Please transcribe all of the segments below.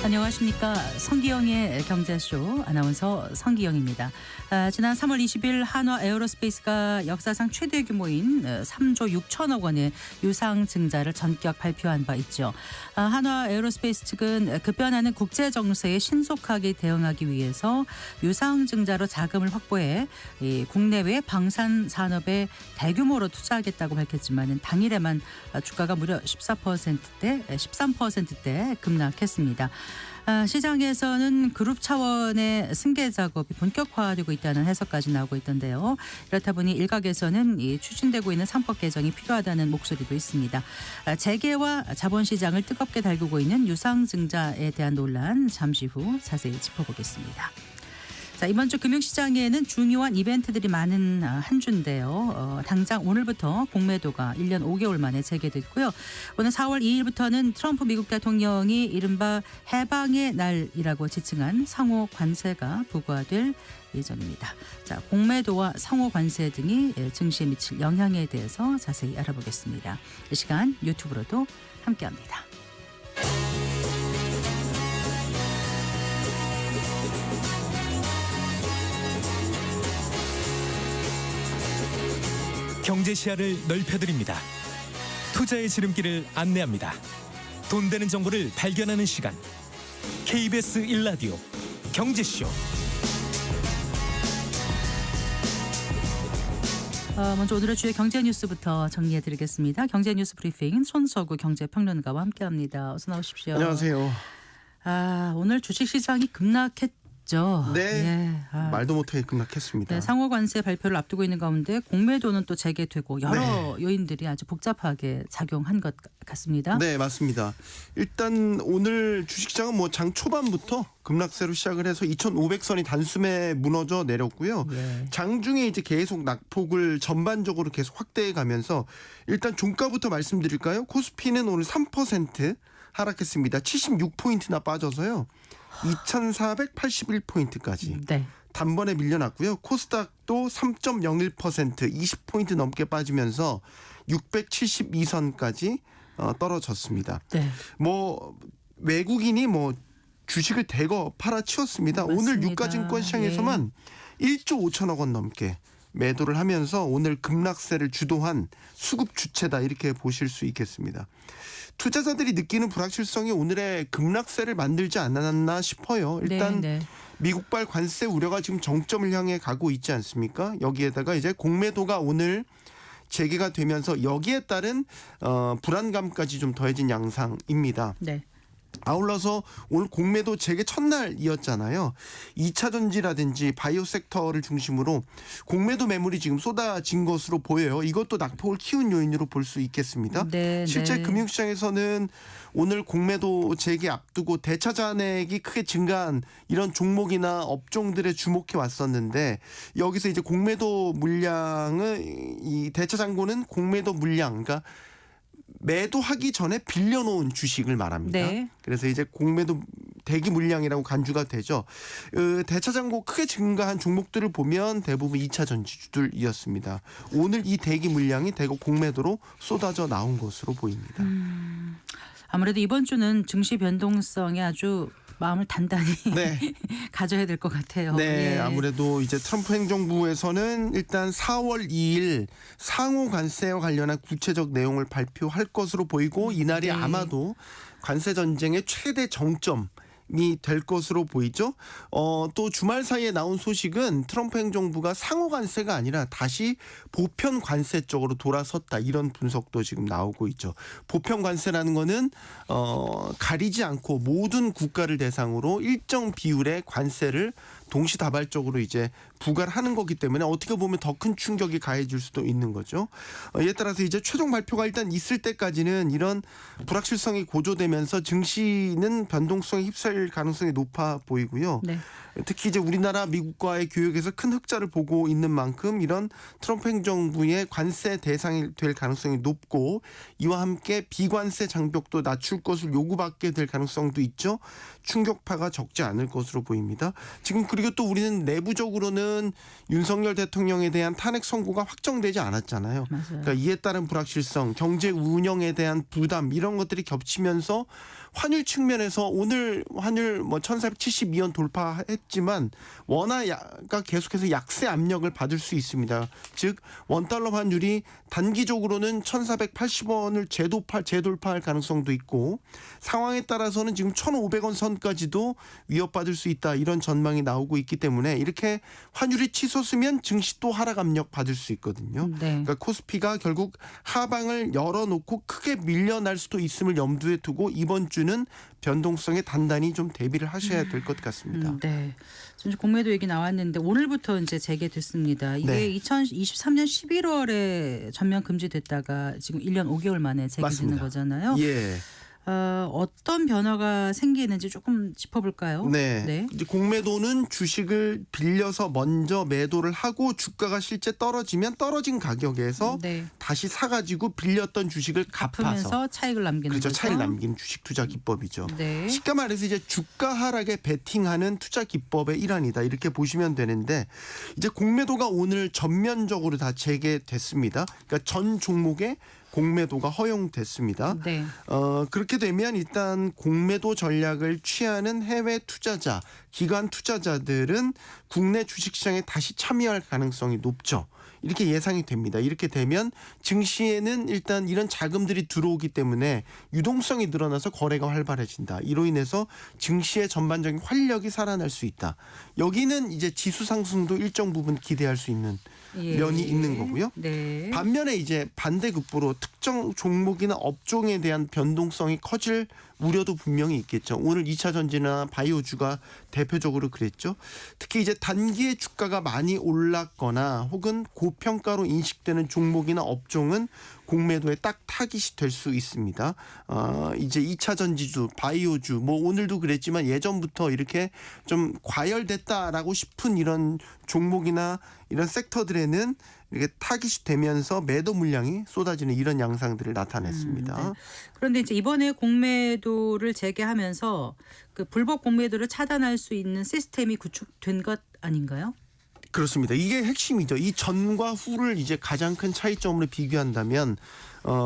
안녕하십니까. 성기영의 경제쇼 아나운서 성기영입니다. 지난 3월 20일 한화 에어로스페이스가 역사상 최대 규모인 3조 6천억 원의 유상증자를 전격 발표한 바 있죠. 한화 에어로스페이스 측은 급변하는 국제 정세에 신속하게 대응하기 위해서 유상증자로 자금을 확보해 국내외 방산 산업에 대규모로 투자하겠다고 밝혔지만 당일에만 주가가 무려 13%대 급락했습니다. 시장에서는 그룹 차원의 승계 작업이 본격화되고 있다는 해석까지 나오고 있던데요. 이렇다 보니 일각에서는 추진되고 있는 3법 개정이 필요하다는 목소리도 있습니다. 재계와 자본시장을 뜨겁게 달구고 있는 유상증자에 대한 논란 잠시 후 자세히 짚어보겠습니다. 자, 이번 주 금융시장에는 중요한 이벤트들이 많은 한 주인데요. 당장 오늘부터 공매도가 1년 5개월 만에 재개됐고요. 오늘 4월 2일부터는 트럼프 미국 대통령이 이른바 해방의 날이라고 지칭한 상호 관세가 부과될 예정입니다. 자, 공매도와 상호 관세 등이 증시에 미칠 영향에 대해서 자세히 알아보겠습니다. 이 시간 유튜브로도 함께합니다. 경제 시야를 넓혀드립니다. 투자의 지름길을 안내합니다. 돈 되는 정보를 발견하는 시간. KBS 1라디오 경제쇼. 먼저 오늘의 주요 경제 뉴스부터 정리해드리겠습니다. 경제 뉴스 브리핑 손석구 경제평론가와 함께합니다. 어서 나오십시오. 안녕하세요. 오늘 주식시장이 급락했죠. 네. 말도 못하게 급락했습니다. 네, 상호 관세 발표를 앞두고 있는 가운데 공매도는 또 재개되고 여러 요인들이 아주 복잡하게 작용한 것 같습니다. 네, 맞습니다. 일단 오늘 주식시장은 장 초반부터 급락세로 시작을 해서 2,500선이 단숨에 무너져 내렸고요. 네. 장중에 이제 계속 낙폭을 전반적으로 계속 확대해 가면서 일단 종가부터 말씀드릴까요? 코스피는 오늘 3% 하락했습니다. 76포인트나 빠져서요. 2,481포인트까지 네. 단번에 밀려났고요. 코스닥도 3.01% 20포인트 넘게 빠지면서 672선까지 떨어졌습니다. 네. 외국인이 주식을 대거 팔아치웠습니다. 맞습니다. 오늘 유가증권 시장에서만 1조 5천억 원 넘게 매도를 하면서 오늘 급락세를 주도한 수급 주체다 이렇게 보실 수 있겠습니다. 투자자들이 느끼는 불확실성이 오늘의 급락세를 만들지 않았나 싶어요. 일단 미국발 관세 우려가 지금 정점을 향해 가고 있지 않습니까? 여기에다가 이제 공매도가 오늘 재개가 되면서 여기에 따른 불안감까지 좀 더해진 양상입니다. 네. 아울러서 오늘 공매도 재개 첫날이었잖아요. 2차 전지라든지 바이오 섹터를 중심으로 공매도 매물이 지금 쏟아진 것으로 보여요. 이것도 낙폭을 키운 요인으로 볼 수 있겠습니다. 네, 실제 네. 금융시장에서는 오늘 공매도 재개 앞두고 대차 잔액이 크게 증가한 이런 종목이나 업종들에 주목해 왔었는데 여기서 이제 공매도 물량을 이 대차 잔고는 공매도 물량 그러니까 매도하기 전에 빌려놓은 주식을 말합니다. 네. 그래서 이제 공매도 대기 물량이라고 간주가 되죠. 대차 잔고 크게 증가한 종목들을 보면 대부분 2차 전지주들이었습니다. 오늘 이 대기 물량이 대거 공매도로 쏟아져 나온 것으로 보입니다. 아무래도 이번 주는 증시 변동성에 아주 마음을 단단히 가져야 될 것 같아요. 네, 아무래도 이제 트럼프 행정부에서는 일단 4월 2일 상호 관세와 관련한 구체적 내용을 발표할 것으로 보이고 이날이 아마도 관세 전쟁의 최대 정점이 될 것으로 보이죠. 또 주말 사이에 나온 소식은 트럼프 행정부가 상호 관세가 아니라 다시 보편 관세 쪽으로 돌아섰다 이런 분석도 지금 나오고 있죠. 보편 관세라는 거는 가리지 않고 모든 국가를 대상으로 일정 비율의 관세를 동시다발적으로 이제 부과를 하는 거기 때문에 어떻게 보면 더 큰 충격이 가해질 수도 있는 거죠. 이에 따라서 이제 최종 발표가 일단 있을 때까지는 이런 불확실성이 고조되면서 증시는 변동성에 휩쓸릴 가능성이 높아 보이고요. 네. 특히 이제 우리나라 미국과의 교역에서 큰 흑자를 보고 있는 만큼 이런 트럼프 행정부의 관세 대상이 될 가능성이 높고 이와 함께 비관세 장벽도 낮출 것을 요구받게 될 가능성도 있죠. 충격파가 적지 않을 것으로 보입니다. 지금 그리고 또 우리는 내부적으로는 윤석열 대통령에 대한 탄핵 선고가 확정되지 않았잖아요. 맞아요. 그러니까 이에 따른 불확실성, 경제 운영에 대한 부담 이런 것들이 겹치면서 환율 측면에서 오늘 환율 뭐 1,472원 돌파했지만 원화가 계속해서 약세 압력을 받을 수 있습니다. 즉 원달러 환율이 단기적으로는 1,480원을 재돌파할 가능성도 있고 상황에 따라서는 지금 1,500원 선까지도 위협받을 수 있다 이런 전망이 나오고 있기 때문에 이렇게 환율이 치솟으면 증시 또 하락 압력 받을 수 있거든요. 네. 그러니까 코스피가 결국 하방을 열어놓고 크게 밀려날 수도 있음을 염두에 두고 이번 주는 변동성에 단단히 좀 대비를 하셔야 될 것 같습니다. 네. 지금 공매도 얘기 나왔는데 오늘부터 이제 재개됐습니다. 이게 네. 2023년 11월에 전면 금지됐다가 지금 1년 5개월 만에 재개되는 맞습니다. 거잖아요. 예. 어떤 변화가 생기는지 조금 짚어볼까요? 네. 이제 공매도는 주식을 빌려서 먼저 매도를 하고 주가가 실제 떨어지면 떨어진 가격에서 네. 다시 사가지고 빌렸던 주식을 갚아서 갚으면서 차익을 남기는 그렇죠. 거죠. 차익을 남기는 주식 투자 기법이죠. 네. 쉽게 말해서 이제 주가 하락에 베팅하는 투자 기법의 일환이다 이렇게 보시면 되는데 이제 공매도가 오늘 전면적으로 다 재개됐습니다. 그러니까 전 종목에 공매도가 허용됐습니다. 네. 그렇게 되면 일단 공매도 전략을 취하는 해외 투자자, 기관 투자자들은 국내 주식시장에 다시 참여할 가능성이 높죠. 이렇게 예상이 됩니다. 이렇게 되면 증시에는 일단 이런 자금들이 들어오기 때문에 유동성이 늘어나서 거래가 활발해진다. 이로 인해서 증시의 전반적인 활력이 살아날 수 있다. 여기는 이제 지수 상승도 일정 부분 기대할 수 있는 면이 있는 거고요. 네. 반면에 이제 반대급부로 특정 종목이나 업종에 대한 변동성이 커질 우려도 분명히 있겠죠. 오늘 2차 전지나 바이오주가 대표적으로 그랬죠. 특히 이제 단기에 주가가 많이 올랐거나 혹은 고평가로 인식되는 종목이나 업종은 공매도에 딱 타깃이 될 수 있습니다. 이제 2차 전지주, 바이오주, 뭐 오늘도 그랬지만 예전부터 이렇게 좀 과열됐다라고 싶은 이런 종목이나 이런 섹터들에는 이렇게 타깃이 되면서 매도 물량이 쏟아지는 이런 양상들을 나타냈습니다. 네. 그런데 이제 이번에 공매도를 재개하면서 그 불법 공매도를 차단할 수 있는 시스템이 구축된 것 아닌가요? 그렇습니다. 이게 핵심이죠. 이 전과 후를 이제 가장 큰 차이점으로 비교한다면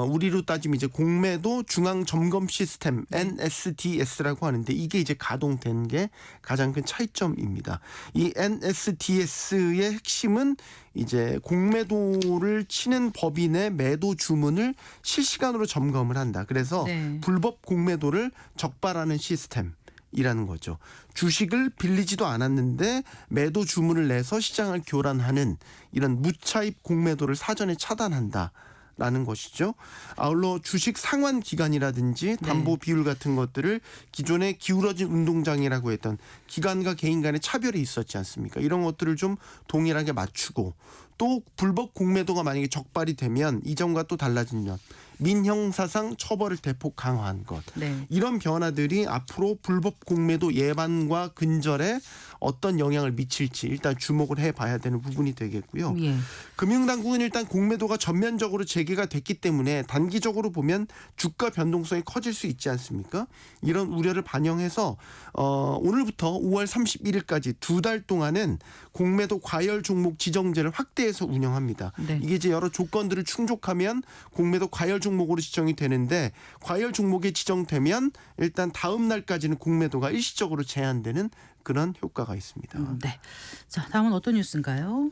우리로 따지면 이제 공매도 중앙 점검 시스템 NSDS라고 하는데 이게 이제 가동된 게 가장 큰 차이점입니다. 이 NSDS의 핵심은 이제 공매도를 치는 법인의 매도 주문을 실시간으로 점검을 한다. 그래서 네. 불법 공매도를 적발하는 시스템. 이라는 거죠. 주식을 빌리지도 않았는데 매도 주문을 내서 시장을 교란하는 이런 무차입 공매도를 사전에 차단한다. 라는 것이죠. 아울러 주식 상환 기간이라든지 담보 비율 같은 것들을 기존에 기울어진 운동장이라고 했던 기관과 개인 간의 차별이 있었지 않습니까? 이런 것들을 좀 동일하게 맞추고 또 불법 공매도가 만약에 적발이 되면 이전과 또 달라진 점 민형사상 처벌을 대폭 강화한 것. 네. 이런 변화들이 앞으로 불법 공매도 예방과 근절에 어떤 영향을 미칠지 일단 주목을 해봐야 되는 부분이 되겠고요. 예. 금융당국은 일단 공매도가 전면적으로 재개가 됐기 때문에 단기적으로 보면 주가 변동성이 커질 수 있지 않습니까? 이런 우려를 반영해서 오늘부터 5월 31일까지 2달 동안은 공매도 과열 종목 지정제를 확대해서 운영합니다. 네. 이게 이제 여러 조건들을 충족하면 공매도 과열 종목으로 지정이 되는데 과열 종목에 지정되면 일단 다음 날까지는 공매도가 일시적으로 제한되는 그런 효과가 있습니다. 네. 자, 다음은 어떤 뉴스인가요?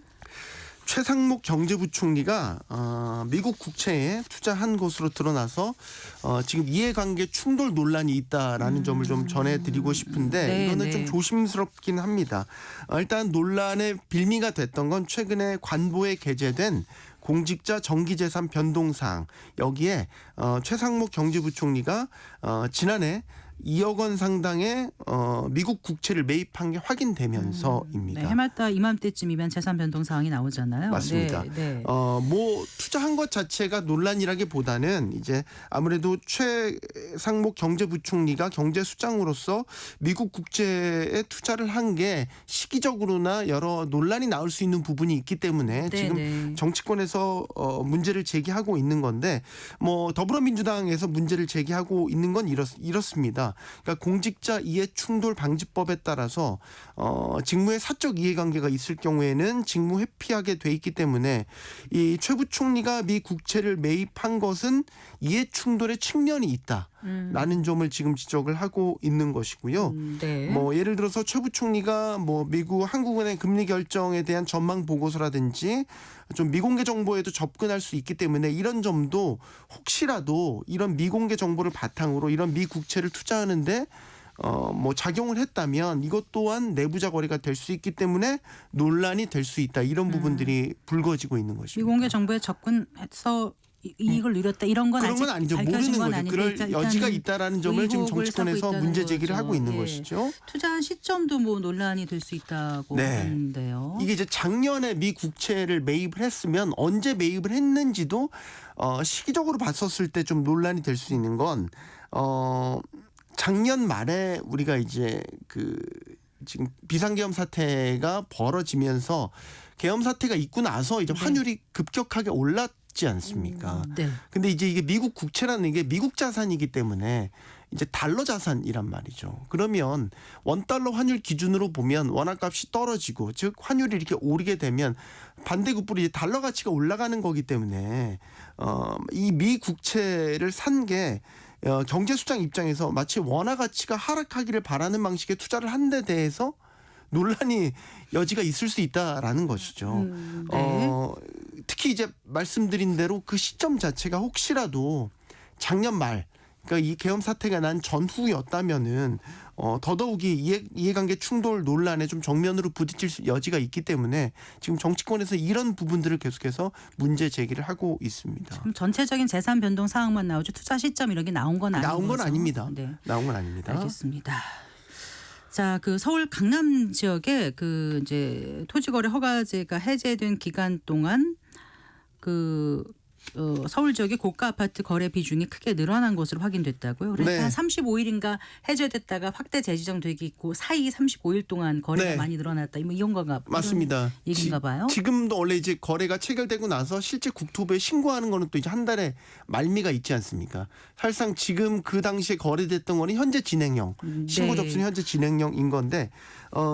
최상목 경제부총리가 미국 국채에 투자한 것으로 드러나서 지금 이해관계 충돌 논란이 있다라는 점을 좀 전해드리고 싶은데 네, 이거는 네. 좀 조심스럽긴 합니다. 일단 논란의 빌미가 됐던 건 최근에 관보에 게재된 공직자 정기재산 변동사항 여기에 최상목 경제부총리가 지난해 2억 원 상당의 미국 국채를 매입한 게 확인되면서입니다. 네, 해마다 이맘때쯤이면 재산 변동 사항이 나오잖아요. 맞습니다. 네, 네. 뭐 투자한 것 자체가 논란이라기보다는 이제 아무래도 최상목 경제부총리가 경제수장으로서 미국 국채에 투자를 한 게 시기적으로나 여러 논란이 나올 수 있는 부분이 있기 때문에 네, 지금 네. 정치권에서 계속해서 문제를 제기하고 있는 건데 뭐 더불어민주당에서 문제를 제기하고 있는 건 이렇습니다. 그러니까 공직자 이해 충돌 방지법에 따라서 직무에 사적 이해관계가 있을 경우에는 직무 회피하게 돼 있기 때문에 이 최 부총리가 미 국채를 매입한 것은 이해 충돌의 측면이 있다라는 점을 지금 지적을 하고 있는 것이고요. 네. 뭐 예를 들어서 최 부총리가 뭐 미국 한국은행 금리 결정에 대한 전망 보고서라든지 좀 미공개 정보에도 접근할 수 있기 때문에 이런 점도 혹시라도 이런 미공개 정보를 바탕으로 이런 미 국채를 투자하는데 뭐 작용을 했다면 이것 또한 내부자 거래가 될 수 있기 때문에 논란이 될 수 있다. 이런 부분들이 불거지고 있는 것입니다. 미공개 정보에 접근해서 이익을 누렸다 이런 건 그런 건 아직 아니죠. 밝혀진 모르는 건 거죠. 아닌데 그럴 일단은 여지가 있다라는 점을 지금 의혹을 정치권에서 삼고 문제 있다는 제기를 거죠. 하고 있는 예. 것이죠. 투자한 시점도 뭐 논란이 될 수 있다고 네. 하는데요. 이게 이제 작년에 미 국채를 매입을 했으면 언제 매입을 했는지도 시기적으로 봤었을 때 좀 논란이 될 수 있는 건 작년 말에 우리가 이제 그 지금 비상계엄 사태가 벌어지면서 계엄 사태가 있고 나서 이제 환율이 급격하게 올랐지 않습니까? 네. 근데 이제 이게 미국 국채라는 게 미국 자산이기 때문에 이제 달러 자산이란 말이죠. 그러면 원달러 환율 기준으로 보면 원화값이 떨어지고 즉 환율이 이렇게 오르게 되면 반대급부로 이제 달러 가치가 올라가는 거기 때문에 이 미 국채를 산 게 경제수장 입장에서 마치 원화 가치가 하락하기를 바라는 방식의 투자를 한 데 대해서 논란이 여지가 있을 수 있다라는 것이죠. 네. 특히 이제 말씀드린 대로 그 시점 자체가 혹시라도 작년 말 그러니까 이 계엄 사태가 난 전후였다면은 더더욱이 이해관계 충돌 논란에 좀 정면으로 부딪힐 여지가 있기 때문에 지금 정치권에서 이런 부분들을 계속해서 문제 제기를 하고 있습니다. 그럼 전체적인 재산 변동 사항만 나오죠. 투자 시점 이런 게 나온 건 아닌 나온 건 거죠? 아닙니다. 네. 나온 건 아닙니다. 알겠습니다. 자, 그 서울 강남 지역에 그 이제 토지거래 허가제가 해제된 기간 동안 그 서울 지역의 고가 아파트 거래 비중이 크게 늘어난 것으로 확인됐다고요. 그러니까 네. 한 35일인가 해제됐다가 확대 재지정되기 있고 사이 35일 동안 거래가 네. 많이 늘어났다. 뭐 이런 건가 맞습니다. 이런 얘기인가 봐요. 지금도 원래 이제 거래가 체결되고 나서 실제 국토부에 신고하는 거는 또 이제 한 달에 말미가 있지 않습니까? 사실상 지금 그 당시에 거래됐던 거는 현재 진행형 신고 네. 접수는 현재 진행형인 건데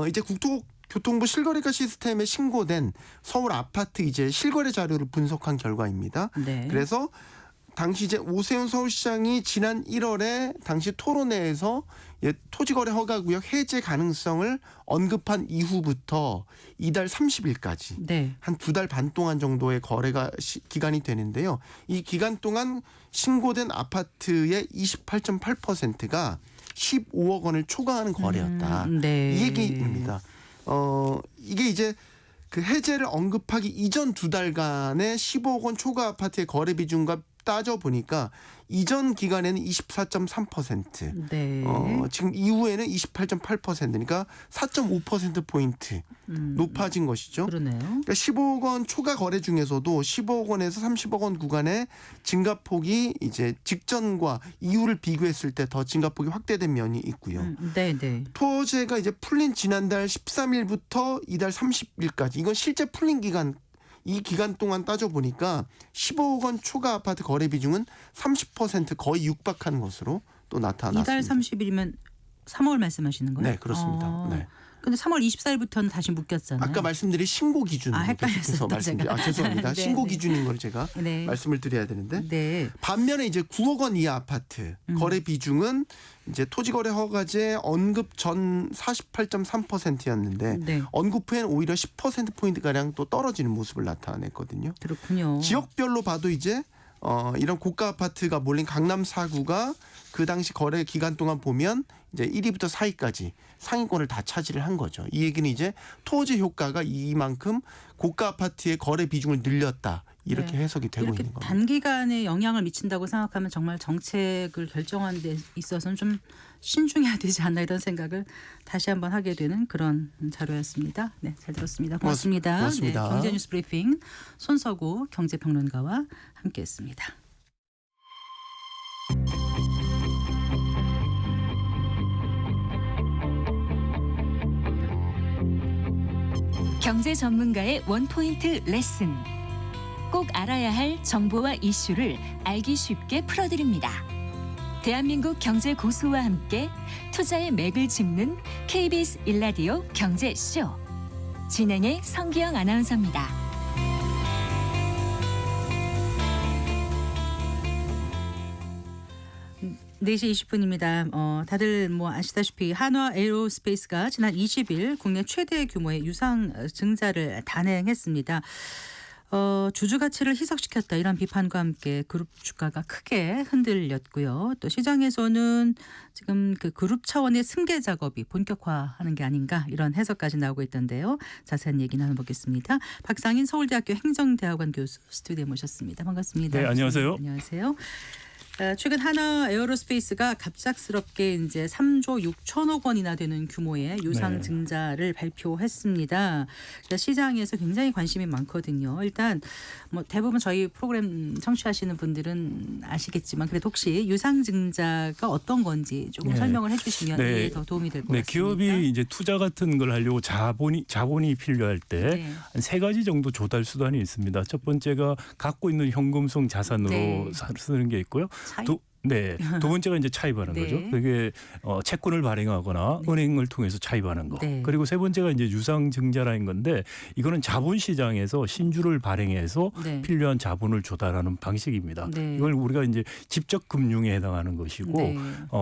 이제 국토교통부 실거래가 시스템에 신고된 서울 아파트 이제 실거래 자료를 분석한 결과입니다. 네. 그래서 당시 이제 오세훈 서울시장이 지난 1월에 당시 토론회에서 토지거래 허가구역 해제 가능성을 언급한 이후부터 이달 30일까지 네. 한 2달 반 동안 정도의 거래가 기간이 되는데요. 이 기간 동안 신고된 아파트의 28.8%가 15억 원을 초과하는 거래였다. 네. 이 얘기입니다. 이게 이제 그 해제를 언급하기 이전 2달간의 15억 원 초과 아파트의 거래 비중과 따져 보니까 이전 기간에는 24.3%, 네. 지금 이후에는 28.8%니까 4.5% 포인트 높아진 것이죠. 그러네요. 그러니까 15억 원 초과 거래 중에서도 15억 원에서 30억 원 구간의 증가폭이 이제 직전과 이후를 비교했을 때 더 증가폭이 확대된 면이 있고요. 네, 네. 토지가 이제 풀린 지난달 13일부터 이달 30일까지 이건 실제 풀린 기간 이 기간 동안 따져 보니까 15억 원 초과 아파트 거래 비중은 30% 거의 육박한 것으로 또 나타났습니다. 이달 30일이면 3월 말씀하시는 거예요? 네, 그렇습니다. 네. 근데 3월 24일부터는 다시 묶였잖아요. 아까 말씀드린 신고 기준으로 헷갈렸어요, 말씀드려. 죄송합니다. 네, 신고 네. 기준인 걸 제가 네. 말씀을 드려야 되는데 네. 반면에 이제 9억 원 이하 아파트 거래 비중은 이제 토지거래 허가제 언급 전 48.3%였는데 네. 언급 후에는 오히려 10% 포인트 가량 또 떨어지는 모습을 나타냈거든요. 그렇군요. 지역별로 봐도 이제 이런 고가 아파트가 몰린 강남 4구가 그 당시 거래 기간 동안 보면 이제 1위부터 4위까지 상위권을 다 차지를 한 거죠. 이 얘기는 이제 토지 효과가 이만큼 고가 아파트의 거래 비중을 늘렸다. 이렇게 네. 해석이 되고 이렇게 있는 겁니다. 단기간에 영향을 미친다고 생각하면 정말 정책을 결정하는 데 있어서는 좀 신중해야 되지 않나 이런 생각을 다시 한번 하게 되는 그런 자료였습니다. 네, 잘 들었습니다. 고맙습니다. 고맙습니다. 네, 경제뉴스 브리핑 손석우 경제평론가와 함께했습니다. 경제 전문가의 원포인트 레슨. 꼭 알아야 할 정보와 이슈를 알기 쉽게 풀어드립니다. 대한민국 경제 고수와 함께 투자의 맥을 짚는 KBS 일라디오 경제쇼. 진행의 성기영 아나운서입니다. 네 시 20분입니다. 다들 뭐 아시다시피 한화 에어로스페이스가 지난 20일 국내 최대 규모의 유상 증자를 단행했습니다. 주주 가치를 희석시켰다 이런 비판과 함께 그룹 주가가 크게 흔들렸고요. 또 시장에서는 지금 그 그룹 차원의 승계 작업이 본격화하는 게 아닌가 이런 해석까지 나오고 있던데요. 자세한 얘기 나눠보겠습니다. 박상인 서울대학교 행정대학원 교수 스튜디오에 모셨습니다. 반갑습니다. 네, 안녕하세요. 안녕하세요. 최근 하나 에어로스페이스가 갑작스럽게 이제 3조 6천억 원이나 되는 규모의 유상 증자를 발표했습니다. 시장에서 굉장히 관심이 많거든요. 일단 뭐 대부분 저희 프로그램 청취하시는 분들은 아시겠지만 그래도 혹시 유상 증자가 어떤 건지 조금 설명을 해주시면 이게 더 도움이 될 것 같습니다. 기업이 이제 투자 같은 걸 하려고 자본이 필요할 때 한 세 가지 정도 조달 수단이 있습니다. 첫 번째가 갖고 있는 현금성 자산으로 쓰는 게 있고요. 두 번째가 이제 차입하는 거죠. 그게 채권을 발행하거나 은행을 통해서 차입하는 거. 그리고 세 번째가 이제 유상증자라는 건데 이거는 자본시장에서 신주를 발행해서 필요한 자본을 조달하는 방식입니다. 이걸 우리가 이제 직접 금융에 해당하는 것이고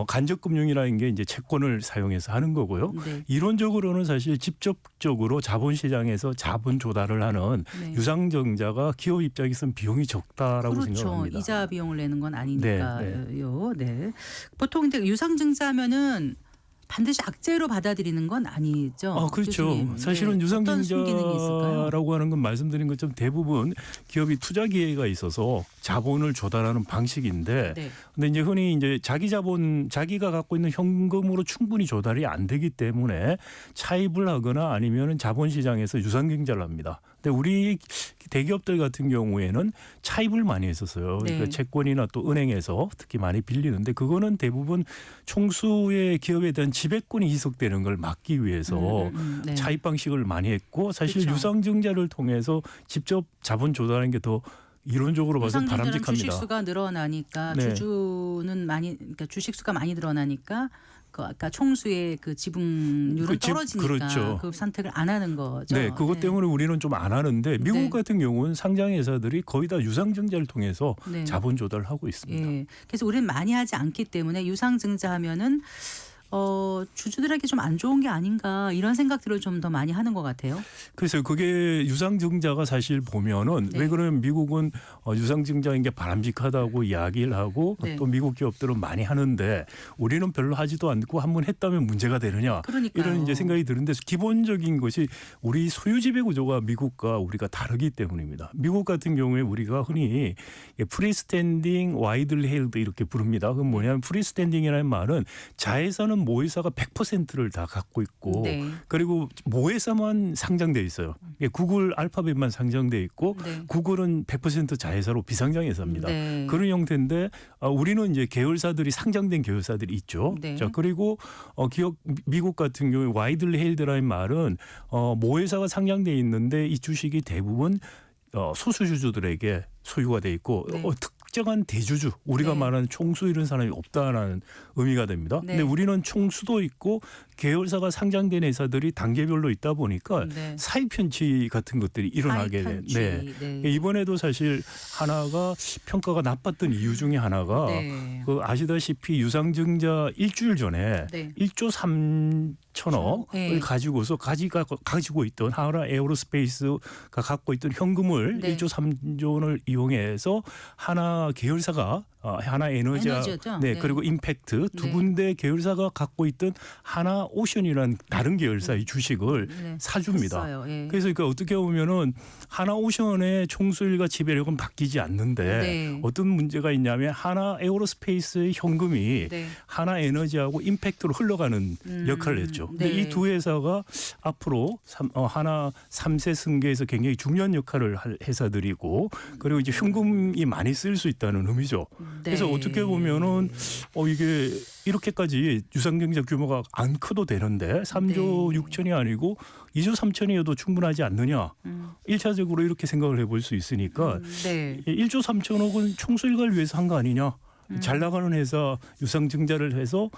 간접 금융이라는 게 이제 채권을 사용해서 하는 거고요. 이론적으로는 사실 직접적으로 자본시장에서 자본 조달을 하는 유상증자가 기업 입장에서는 비용이 적다라고 생각합니다. 이자 비용을 내는 건 아니니까. 네. 보통 이제 유상증자하면은 반드시 악재로 받아들이는 건 아니죠. 그렇죠. 교수님. 사실은 유상증자라고 하는 건 말씀드린 것처럼 대부분 기업이 투자 기회가 있어서 자본을 조달하는 방식인데, 근데 이제 흔히 이제 자기가 갖고 있는 현금으로 충분히 조달이 안 되기 때문에 차입을 하거나 아니면은 자본시장에서 유상증자를 합니다. 근데 우리 대기업들 같은 경우에는 차입을 많이 했었어요. 그러니까 채권이나 또 은행에서 특히 많이 빌리는데 그거는 대부분 총수의 기업에 대한 지배권이 희석되는 걸 막기 위해서 차입 방식을 많이 했고 사실 유상증자를 통해서 직접 자본 조달하는 게 더 이론적으로 봐서 바람직합니다. 주식수가 늘어나니까 주주는 그러니까 주식수가 많이 늘어나니까 아까 총수의 그 지분율은 떨어지니까 그 선택을 안 하는 거죠. 네, 그것 때문에 우리는 좀 안 하는데 미국 같은 경우는 상장 회사들이 거의 다 유상증자를 통해서 자본 조달을 하고 있습니다. 그래서 우리는 많이 하지 않기 때문에 유상증자하면은 주주들에게 좀 안 좋은 게 아닌가 이런 생각들을 좀 더 많이 하는 것 같아요. 그래서 그게 유상증자가 사실 보면은 왜 그러면 미국은 유상증자인 게 바람직하다고 이야기를 하고 또 미국 기업들은 많이 하는데 우리는 별로 하지도 않고 한번 했다면 문제가 되느냐 이런 이제 생각이 드는데 기본적인 것이 우리 소유 지배 구조가 미국과 우리가 다르기 때문입니다. 미국 같은 경우에 우리가 흔히 프리스탠딩 와이들리 헬드 이렇게 부릅니다. 그건 뭐냐면 프리스탠딩이라는 말은 자회사는 모회사가 100%를 다 갖고 있고 그리고 모회사만 상장돼 있어요. 구글 알파벳만 상장돼 있고 구글은 100% 자회사로 비상장회사입니다. 그런 형태인데 우리는 이제 계열사들이 상장된 계열사들이 있죠. 자, 그리고 미국 같은 경우에 와이들리 헬드라는 말은 모회사가 상장돼 있는데 이 주식이 대부분 소수주주들에게 소유가 돼 있고 특정한 대주주 우리가 말하는 총수 이런 사람이 없다라는 의미가 됩니다. 근데 우리는 총수도 있고 계열사가 상장된 회사들이 단계별로 있다 보니까 사익 편취 같은 것들이 일어나게 돼. 이번에도 사실 하나가 평가가 나빴던 이유 중에 하나가 그 아시다시피 유상증자 일주일 전에 1조 3천억을 가지고 있던 하나 에어로스페이스가 갖고 있던 현금을 1조 3조 원을 이용해서 하나 계열사가 하나 에너지와 그리고 임팩트 두 군데 계열사가 갖고 있던 하나 오션이라는 다른 계열사의 주식을 사줍니다. 그래서 그러니까 어떻게 보면은 하나 오션의 총수일과 지배력은 바뀌지 않는데 어떤 문제가 있냐면 하나 에어로스페이스의 현금이 하나 에너지하고 임팩트로 흘러가는 역할을 했죠. 근데 이 두 회사가 앞으로 하나 3세 승계에서 굉장히 중요한 역할을 할 회사들이고 그리고 이제 현금이 많이 쓸 수 있다는 의미죠. 그래서 네. 어떻게 보면은 이게 이렇게까지 유상증자 규모가 안 커도 되는데 3조 네. 6천이 아니고 2조 3천이어도 충분하지 않느냐. 1차적으로 이렇게 생각을 해볼 수 있으니까 네. 1조 3천억은 총수일가를 위해서 한 거 아니냐. 잘 나가는 회사 유상증자를 해서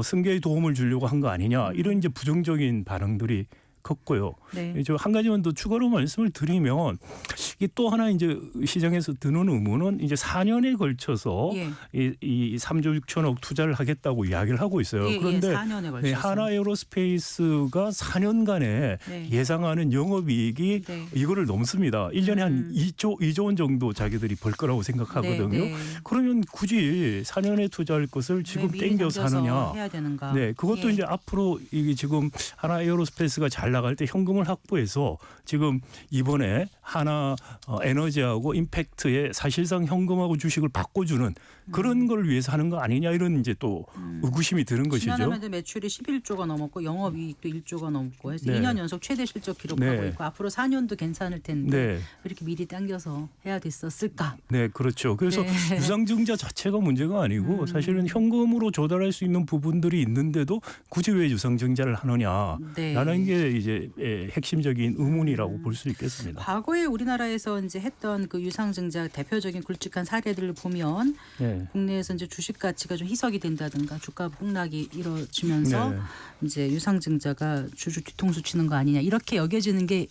승계에 도움을 주려고 한 거 아니냐. 이런 이제 부정적인 반응들이 컸고요. 네. 한 가지만 더 추가로 말씀을 드리면 이게 또 하나 이제 시장에서 드는 의문은 이제 4년에 걸쳐서 예. 이 3조 6천억 투자를 하겠다고 이야기를 하고 있어요. 예, 그런데 4년에 걸쳐서. 네, 하나에어로스페이스가 4년간에 네. 예상하는 영업이익이 네. 이거를 넘습니다. 1년에 한 2조 원 정도 자기들이 벌 거라고 생각하거든요. 네, 네. 그러면 굳이 4년에 투자할 것을 지금 왜 미리 땡겨서 당겨서 하느냐. 해야 되는가? 네, 그것도 예. 이제 앞으로 이게 지금 하나에어로스페이스가 잘 나갈 때 현금을 확보해서 지금 이번에 하나 에너지하고 임팩트에 사실상 현금하고 주식을 바꿔주는 그런 걸 위해서 하는 거 아니냐 이런 이제 또 의구심이 드는 것이죠. 지난해에도 매출이 11조가 넘었고 영업이익도 1조가 넘고 해서 네. 2년 연속 최대 실적 기록하고 네. 있고 앞으로 4년도 괜찮을 텐데 네. 왜 이렇게 미리 당겨서 해야 됐었을까? 네, 그렇죠. 그래서 네. 유상증자 자체가 문제가 아니고 사실은 현금으로 조달할 수 있는 부분들이 있는데도 굳이 왜 유상증자를 하느냐라는 네. 게 이제 핵심적인 의문이라고 볼 수 있겠습니다. 과거에 우리나라에서 이제 했던 그 유상증자 대표적인 굵직한 사례들을 보면 네. 국내에서 이제 주식 가치가 좀 희석이 된다든가 주가 폭락이 이루어지면서 네. 이제 유상증자가 주주 뒤통수 치는 거 아니냐 이렇게 여겨지는 게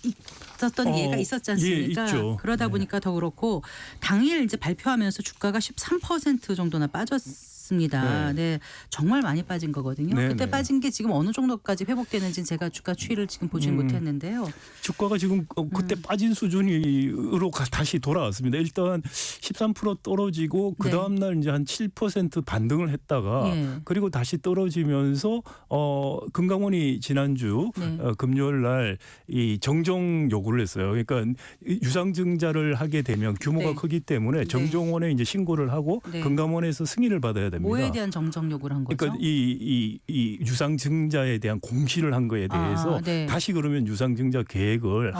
있었던 예가 있었지 않습니까? 예, 있죠. 그러다 네. 보니까 더 그렇고 당일 이제 발표하면서 주가가 13% 정도나 빠졌습니다. 네, 정말 많이 빠진 거거든요. 네, 그때 네. 빠진 게 지금 어느 정도까지 회복되는지 제가 주가 추이를 지금 보진 못했는데요. 주가가 지금 그때 빠진 수준으로 다시 돌아왔습니다. 일단 13% 떨어지고 그 네. 다음 날 이제 한 7% 반등을 했다가 예. 그리고 다시 떨어지면서 금감원이 지난주 네. 금요일 날 이 정정 요구를 했어요. 그러니까 유상증자를 하게 되면 규모가 네. 크기 때문에 정정원에 이제 신고를 하고 네. 금감원에서 승인을 받아야 됩니다. 뭐에 대한 정정 요구를 한 거죠? 그러니까 이 유상증자에 대한 공시를 한 거에 대해서 네. 다시 그러면 유상증자 계획을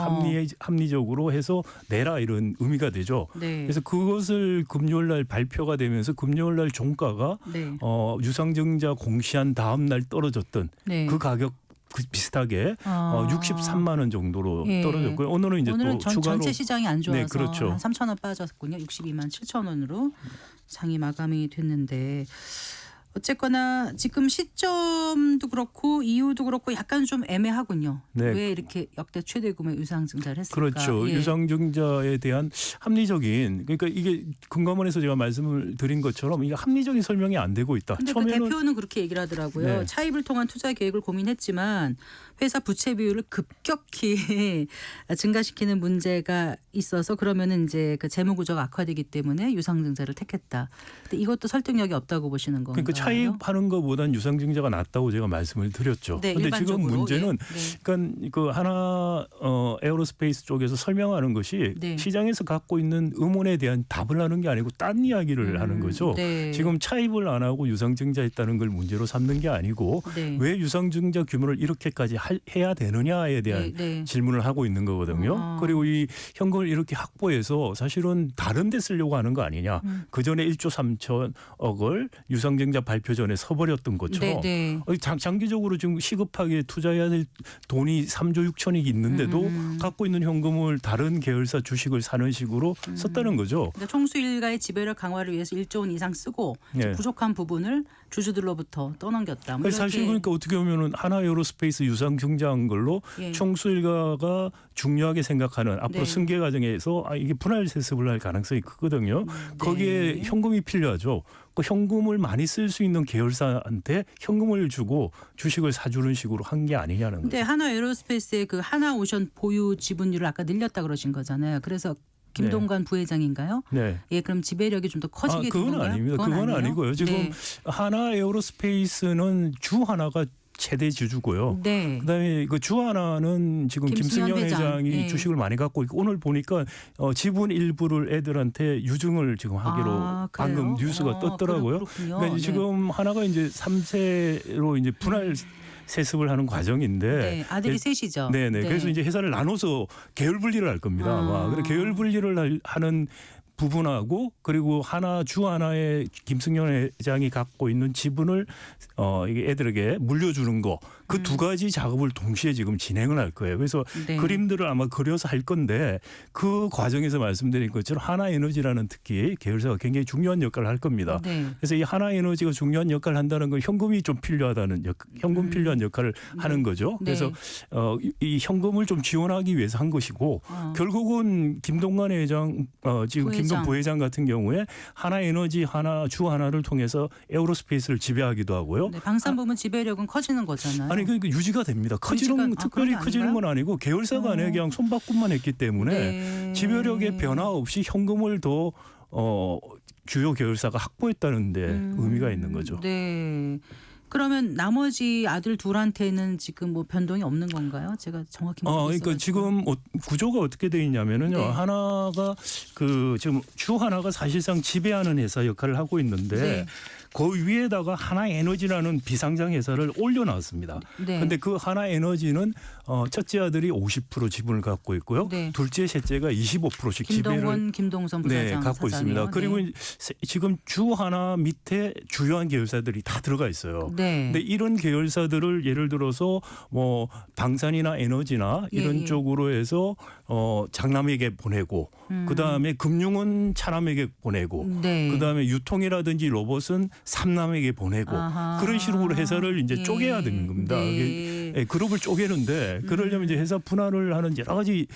합리적으로 해서 내라 이런 의미가 되죠. 네. 그래서 그것을 금요일 날 발표가 되면서 금요일 날 종가가 네. 유상증자 공시한 다음 날 떨어졌던 네. 그 가격 비슷하게 63만 원 정도로 예. 떨어졌고요. 오늘은 이제 오늘은 또 추가로 전체 시장이 안 좋아서 네, 그렇죠. 한 3천 원 빠졌군요. 62만 7천 원으로 장이 마감이 됐는데 어쨌거나 지금 시점도 그렇고 이유도 그렇고 약간 좀 애매하군요. 네. 왜 이렇게 역대 최대 구매 유상증자를 했을까? 그렇죠. 예. 유상증자에 대한 합리적인 그러니까 이게 금감원에서 제가 말씀을 드린 것처럼 이게 합리적인 설명이 안 되고 있다. 근데 그 대표는 그렇게 얘기를 하더라고요. 네. 차입을 통한 투자 계획을 고민했지만 회사 부채 비율을 급격히 증가시키는 문제가 있어서 그러면은 이제 그 재무 구조가 악화되기 때문에 유상증자를 택했다. 근데 이것도 설득력이 없다고 보시는 건가요? 그러니까 차입하는 것보다는 유상증자가 낫다고 제가 말씀을 드렸죠. 네, 그런데 지금 일반적으로. 문제는 예. 네. 그러니까 그 하나 에어로스페이스 쪽에서 설명하는 것이 네. 시장에서 갖고 있는 의문에 대한 답을 하는 게 아니고 딴 이야기를 하는 거죠. 네. 지금 차입을 안 하고 유상증자했다는 걸 문제로 삼는 게 아니고 네. 왜 유상증자 규모를 이렇게까지 해야 되느냐에 대한 네. 질문을 하고 있는 거거든요. 아. 그리고 이 현금을 이렇게 확보해서 사실은 다른 데 쓰려고 하는 거 아니냐. 그 전에 1조 3천억을 유상증자 발표 전에 서버렸던 것처럼 네. 장기적으로 지금 시급하게 투자해야 될 돈이 3조 6천억이 있는데도 갖고 있는 현금을 다른 계열사 주식을 사는 식으로 썼다는 거죠. 그러니까 총수 일가의 지배력 강화를 위해서 1조 원 이상 쓰고 이제 네. 부족한 부분을 주주들로부터 떠넘겼다. 뭐 사실 이렇게. 그러니까 어떻게 보면은 하나 에어로스페이스 유상증자한 걸로 예. 총수 일가가 중요하게 생각하는 앞으로 네. 승계 과정에서 이게 분할 세습을 할 가능성이 크거든요. 거기에 네. 현금이 필요하죠. 그 현금을 많이 쓸 수 있는 계열사한테 현금을 주고 주식을 사주는 식으로 한 게 아니냐는 근데 거죠. 하나 에어로스페이스의 그 하나오션 보유 지분율을 아까 늘렸다 그러신 거잖아요. 그래서 김동관 부회장인가요? 네. 예, 그럼 지배력이 좀 더 커지게 된 그건 건가요? 아닙니다. 그건 아니에요? 아니고요. 지금 네. 하나 에어로스페이스는 주 하나가 최대 주주고요. 네. 그다음에 그 주 하나는 지금 김승현 김승현 회장. 회장이 예. 주식을 많이 갖고 있고 오늘 보니까 지분 일부를 애들한테 유증을 지금 하기로 아, 그래요? 방금 뉴스가 떴더라고요. 그렇군요. 그러니까 네. 지금 하나가 이제 3세로 이제 분할 세습을 하는 과정인데 네, 아들이 셋이죠. 네네. 그래서 이제 회사를 나눠서 계열 분리를 할 겁니다. 아마. 그래서 계열 분리를 하는 부분하고 그리고 주 하나의 김승연 회장이 갖고 있는 지분을 이게 애들에게 물려주는 거 그 두 가지 작업을 동시에 지금 진행을 할 거예요. 그래서 네. 그림들을 아마 그려서 할 건데 그 과정에서 말씀드린 것처럼 하나에너지라는 특히 계열사가 굉장히 중요한 역할을 할 겁니다. 네. 그래서 이 하나에너지가 중요한 역할을 한다는 건 현금이 좀 필요하다는 현금 필요한 역할을 하는 거죠. 네. 그래서 이 현금을 좀 지원하기 위해서 한 것이고 결국은 김동관 회장 지금 부회장. 김동 부회장 같은 경우에 하나에너지 주 하나를 통해서 에어로스페이스를 지배하기도 하고요. 네, 방산부문 지배력은 커지는 거잖아요. 아니 그러니까 유지가 됩니다. 특별히 그런 게 커지는 아닌가요? 건 아니고 계열사 간에 그냥 손바꿈만 했기 때문에 네. 지배력의 변화 없이 현금을 더 주요 계열사가 확보했다는 데 의미가 있는 거죠. 네. 그러면 나머지 아들 둘한테는 지금 뭐 변동이 없는 건가요? 제가 정확히 모르겠어요. 그러니까 지금 구조가 어떻게 돼 있냐면은요. 네. 하나가 지금 주 하나가 사실상 지배하는 회사 역할을 하고 있는데 네. 그 위에다가 하나에너지라는 비상장 회사를 올려놨습니다. 네. 그런데 그 하나에너지는 첫째 아들이 50% 지분을 갖고 있고요. 네. 둘째, 셋째가 25%씩 지배를 김동선 부사장 갖고 사장이요. 있습니다. 그리고 네. 지금 주 하나 밑에 주요한 계열사들이 다 들어가 있어요. 네. 근데 이런 계열사들을 예를 들어서 뭐 방산이나 에너지나 이런 예. 쪽으로 해서 장남에게 보내고 그다음에 금융은 차남에게 보내고 네. 그다음에 유통이라든지 로봇은 삼남에게 보내고 아하. 그런 식으로 회사를 이제 예. 쪼개야 되는 겁니다. 네. 그룹을 쪼개는데 그러려면 이제 회사 분할을 하는 여러 가지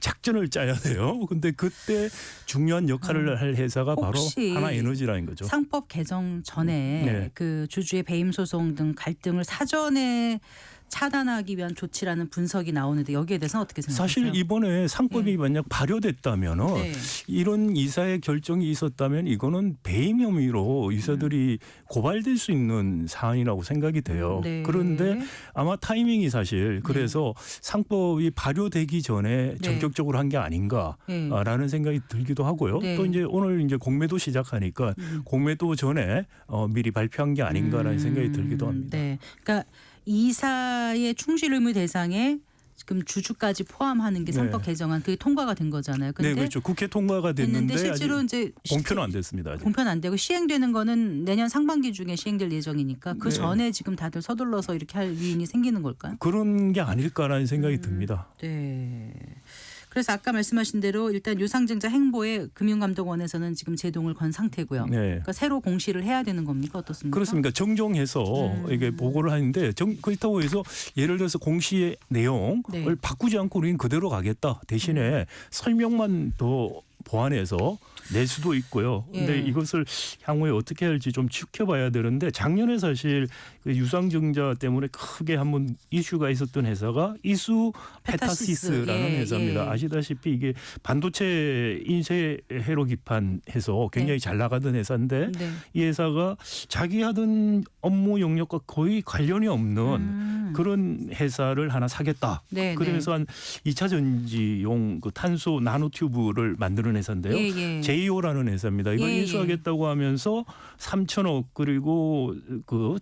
작전을 짜야 돼요. 근데 그때 중요한 역할을 할 회사가 바로 혹시 하나에너지라는 거죠. 상법 개정 전에 네. 그 주주의 배임 소송 등 갈등을 사전에 차단하기 위한 조치라는 분석이 나오는데 여기에 대해서는 어떻게 생각하세요? 사실 이번에 상법이 만약 발효됐다면은 네. 이런 이사의 결정이 있었다면 이거는 배임 혐의로 이사들이 고발될 수 있는 사안이라고 생각이 돼요. 네. 그런데 아마 타이밍이 사실 그래서 상법이 발효되기 전에 네. 전격적으로 한 게 아닌가라는 생각이 들기도 하고요. 네. 또 이제 오늘 이제 공매도 시작하니까 공매도 전에 미리 발표한 게 아닌가라는 생각이 들기도 합니다. 네. 그러니까 이사의 충실 의무 대상에 지금 주주까지 포함하는 게 네. 상법 개정안 그게 통과가 된 거잖아요. 근데 네, 그렇죠. 국회 통과가 됐는데 됐는데 실제로 아직 이제 공표는 안 됐습니다. 아직. 공표는 안 되고 시행되는 거는 내년 상반기 중에 시행될 예정이니까 그 네. 전에 지금 다들 서둘러서 이렇게 할 위인이 생기는 걸까요? 그런 게 아닐까라는 생각이 듭니다. 네. 그래서 아까 말씀하신 대로 일단 유상증자 행보에 금융감독원에서는 지금 제동을 건 상태고요. 네. 그러니까 새로 공시를 해야 되는 겁니까? 어떻습니까? 그렇습니까? 정정해서 이게 보고를 하는데 그렇다고 해서 예를 들어서 공시의 내용을 네. 바꾸지 않고 우리는 그대로 가겠다. 대신에 설명만 더 보완해서 낼 수도 있고요. 근데 예. 이것을 향후에 어떻게 할지 좀 지켜봐야 되는데 작년에 사실 그 유상증자 때문에 크게 한번 이슈가 있었던 회사가 이수 페타시스라는 예, 회사입니다. 예. 아시다시피 이게 반도체 인쇄 회로 기판해서 굉장히 네. 잘 나가던 회사인데 네. 이 회사가 자기 하던 업무 영역과 거의 관련이 없는 그런 회사를 하나 사겠다. 네, 그러면서 한 2차 전지용 그 탄소 나노 튜브를 만드는 회사인데요. 예, 예. 제이오라는 회사입니다. 이걸 예, 예. 인수하겠다고 하면서 3천억 그리고 그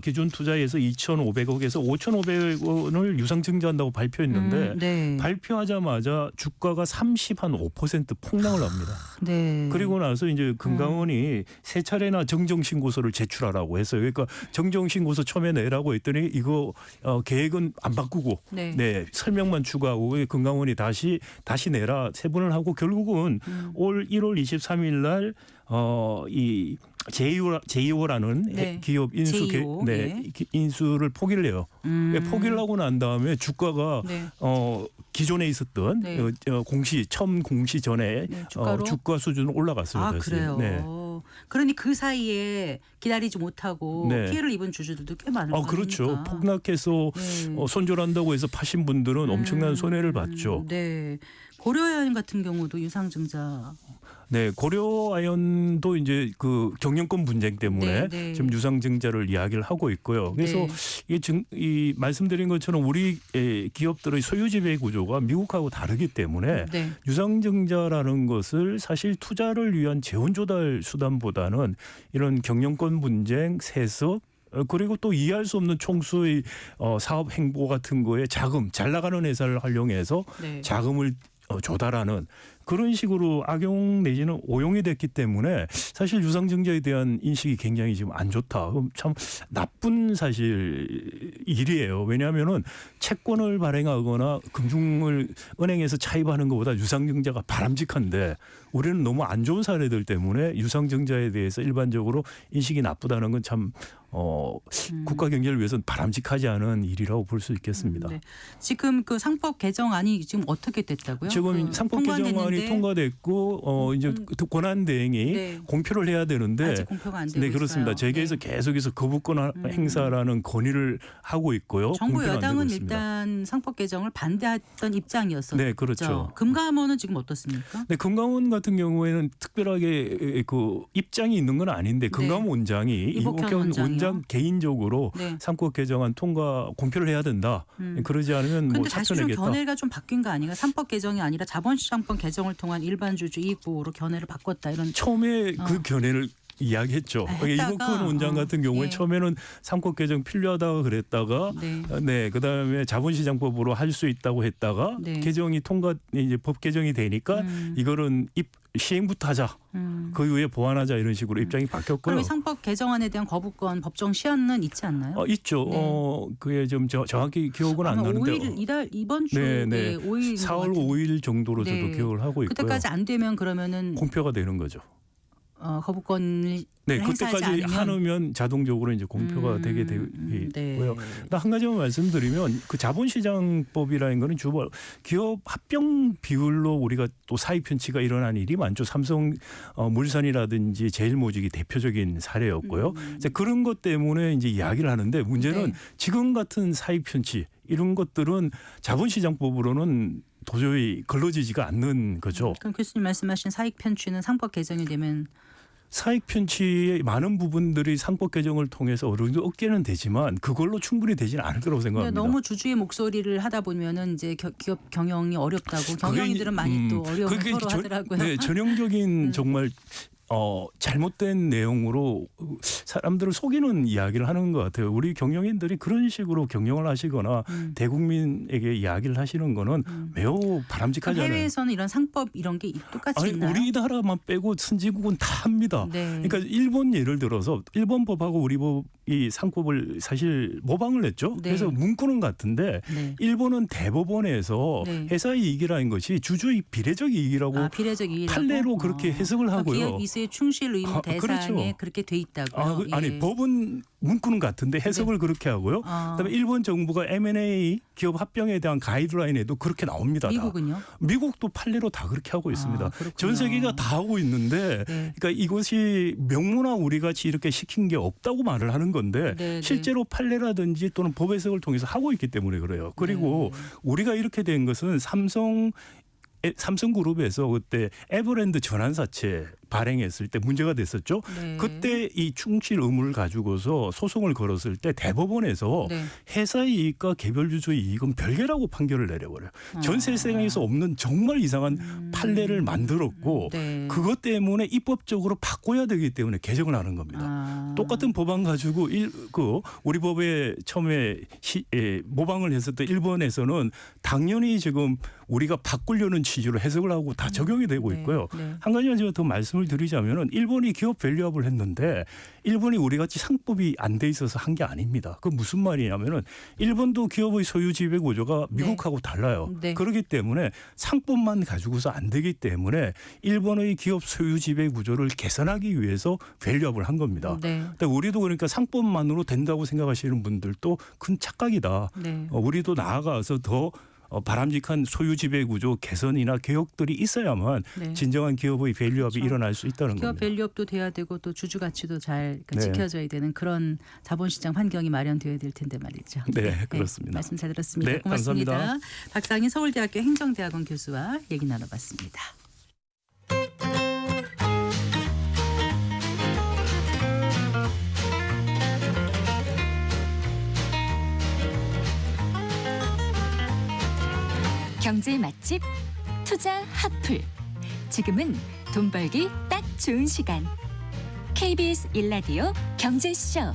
기준 투자에서 2,500억에서 5,500원을 유상증자한다고 발표했는데 네. 발표하자마자 주가가 5% 폭락을 합니다. 네. 그리고 나서 이제 금감원이 세 차례나 정정신고서를 제출하라고 했어요. 그러니까 정정신고서 처음에 내라고 했더니 이거 계획은 안 바꾸고 네. 설명만 추가하고 금감원이 다시 내라 세분을 하고 결국은 올 1월 23일 날 이 제이오라는 네. 기업 인수 제이오. 예. 인수를 포기를 해요. 포기를 하고 난 다음에 주가가 네. 기존에 있었던 네. 처음 공시 전에 네, 주가로? 주가 수준은 올라갔어요. 아 다시. 그래요. 네. 그러니 그 사이에 기다리지 못하고 네. 피해를 입은 주주들도 꽤 많을 거니까. 그렇죠. 폭락해서 네. 손절한다고 해서 파신 분들은 엄청난 손해를 봤죠. 네. 고려아연 같은 경우도 유상증자. 네, 고려아연도 이제 그 경영권 분쟁 때문에 네, 네. 지금 유상증자를 이야기를 하고 있고요. 그래서 네. 이 말씀드린 것처럼 우리 기업들의 소유 지배 구조가 미국하고 다르기 때문에 네. 유상증자라는 것을 사실 투자를 위한 재원 조달 수단보다는 이런 경영권 분쟁, 세습 그리고 또 이해할 수 없는 총수의 사업 행보 같은 거에 자금, 잘 나가는 회사를 활용해서 네. 자금을 조달하는 그런 식으로 악용 내지는 오용이 됐기 때문에 사실 유상증자에 대한 인식이 굉장히 지금 안 좋다. 그럼 참 나쁜 사실 일이에요. 왜냐하면은 채권을 발행하거나 금융을 은행에서 차입하는 것보다 유상증자가 바람직한데 우리는 너무 안 좋은 사례들 때문에 유상증자에 대해서 일반적으로 인식이 나쁘다는 건 참 국가 경제를 위해서는 바람직하지 않은 일이라고 볼 수 있겠습니다. 네. 지금 그 상법 개정안이 지금 어떻게 됐다고요? 지금 상법 개정안이 통과됐고 이제 권한 대행이 네. 공표를 해야 되는데 아직 공표가 안 되고 네, 그렇습니다. 있어요. 재계에서 네. 계속해서 거부권 행사라는 건의를 하고 있고요. 정부 공표는 안 되고 여당은 있습니다. 일단 상법 개정을 반대했던 입장이었었죠. 네, 그렇죠. 금감원은 지금 어떻습니까? 네, 금감원 같은 경우에는 특별하게 그 입장이 있는 건 아닌데 금감원 원장이 이복현 원장 개인적으로 네. 상법 개정안 통과 공표를 해야 된다. 그러지 않으면 근데 뭐 다시 좀 사표내겠다. 견해가 좀 바뀐 거 아닌가? 상법 개정이 아니라 자본시장법 개정을 통한 일반주주 이익보호로 견해를 바꿨다 이런. 처음에 그 견해를 이야기했죠. 했다가, 이복현 원장 같은 경우에 예. 처음에는 상법 개정 필요하다고 그랬다가 네. 그다음에 자본시장법으로 할 수 있다고 했다가 네. 개정이 이제 법 개정이 되니까 이거는 시행부터 하자. 그 이후에 보완하자 이런 식으로 입장이 바뀌었고요. 그럼 이 상법 개정안에 대한 거부권 법정 시한은 있지 않나요? 있죠. 네. 그게 좀 정확히 기억은 안 아마 나는데 5일 이번 주에 네. 5일 4월 5일 정도로 저도 네. 기억을 하고 있고요. 그때까지 안 되면 그러면은 공표가 되는 거죠. 거부권을 네, 행사하지 그때까지 않으면 하면 자동적으로 이제 공표가 되게 네. 되고요. 한 가지만 말씀드리면 그 자본시장법이라는 거는 주로 기업 합병 비율로 우리가 또 사익 편취가 일어난 일이 많죠. 삼성 물산이라든지 제일모직이 대표적인 사례였고요. 이제 그런 것 때문에 이제 이야기를 하는데 문제는 네. 지금 같은 사익 편취 이런 것들은 자본시장법으로는 도저히 걸러지지가 않는 거죠. 그럼 교수님 말씀하신 사익 편취는 상법 개정이 되면 사익 편취의 많은 부분들이 상법 개정을 통해서 어느 정도 얻게는 되지만 그걸로 충분히 되지는 않을 거라고 생각합니다. 너무 주주의 목소리를 하다 보면은 이제 기업 경영이 어렵다고 경영인들은 많이 또 어려움을 그게 토로하더라고요. 네, 전형적인 정말 잘못된 내용으로 사람들을 속이는 이야기를 하는 것 같아요. 우리 경영인들이 그런 식으로 경영을 하시거나 대국민에게 이야기를 하시는 거는 매우 바람직하지 않아요. 해외에서는 이런 상법 이런 게 똑같이 있나요? 우리나라만 빼고 선진국은 다 합니다. 네. 그러니까 일본 예를 들어서 일본 법하고 우리 법이 상법을 사실 모방을 했죠. 네. 그래서 문구는 같은데 네. 일본은 대법원에서 네. 회사의 이익이라는 것이 주주의 비례적 이익이라고 비례적 이익이라고 판례로 그렇게 해석을 하고요. 기업 이수의 충실 의무 대상에 그렇죠. 그렇게 돼 있다고요. 아니 법은 문구는 같은데 해석을 그렇게 하고요. 그다음에 일본 정부가 M&A 기업 합병에 대한 가이드라인에도 그렇게 나옵니다. 미국은요? 미국도 판례로 다 그렇게 하고 있습니다. 그렇군요. 전 세계가 다 하고 있는데 네. 그러니까 이것이 명문화 우리 같이 이렇게 시킨 게 없다고 말을 하는 건데 네, 실제로 판례라든지 또는 법 해석을 통해서 하고 있기 때문에 그래요. 그리고 우리가 이렇게 된 것은 삼성그룹에서 그때 에버랜드 전환사채 발행했을 때 문제가 됐었죠. 네. 그때 이 충실 의무를 가지고서 소송을 걸었을 때 대법원에서 네. 회사의 이익과 개별 주주의 이익은 별개라고 판결을 내려버려요. 전 세상에서 없는 정말 이상한 판례를 만들었고 네. 그것 때문에 입법적으로 바꿔야 되기 때문에 개정을 하는 겁니다. 똑같은 법안 가지고 우리 법에 처음에 모방을 했을 때 일본에서는 당연히 지금 우리가 바꾸려는 취지로 해석을 하고 다 적용이 되고 있고요. 네. 한 가지만 제가 더 말씀을 드리자면은 일본이 기업 밸류업을 했는데 일본이 우리 같이 상법이 안 돼 있어서 한 게 아닙니다. 그 무슨 말이냐면은 일본도 기업의 소유 지배 구조가 미국하고 달라요. 네. 그렇기 때문에 상법만 가지고서 안 되기 때문에 일본의 기업 소유 지배 구조를 개선하기 위해서 밸류업을 한 겁니다. 네. 근데 우리도 그러니까 상법만으로 된다고 생각하시는 분들도 큰 착각이다. 네. 우리도 나아가서 더 바람직한 소유 지배 구조 개선이나 개혁들이 있어야만 네. 진정한 기업의 밸류업이 그렇죠. 일어날 수 있다는 기업 겁니다. 밸류업도 돼야 되고 또 주주 가치도 잘 네. 지켜져야 되는 그런 자본시장 환경이 마련되어야 될 텐데 말이죠. 네, 그렇습니다. 말씀 잘 들었습니다. 네, 고맙습니다. 감사합니다. 박상희 서울대학교 행정대학원 교수와 얘기 나눠봤습니다. 경제 맛집 투자 핫플. 지금은 돈 벌기 딱 좋은 시간. KBS 1라디오 경제쇼.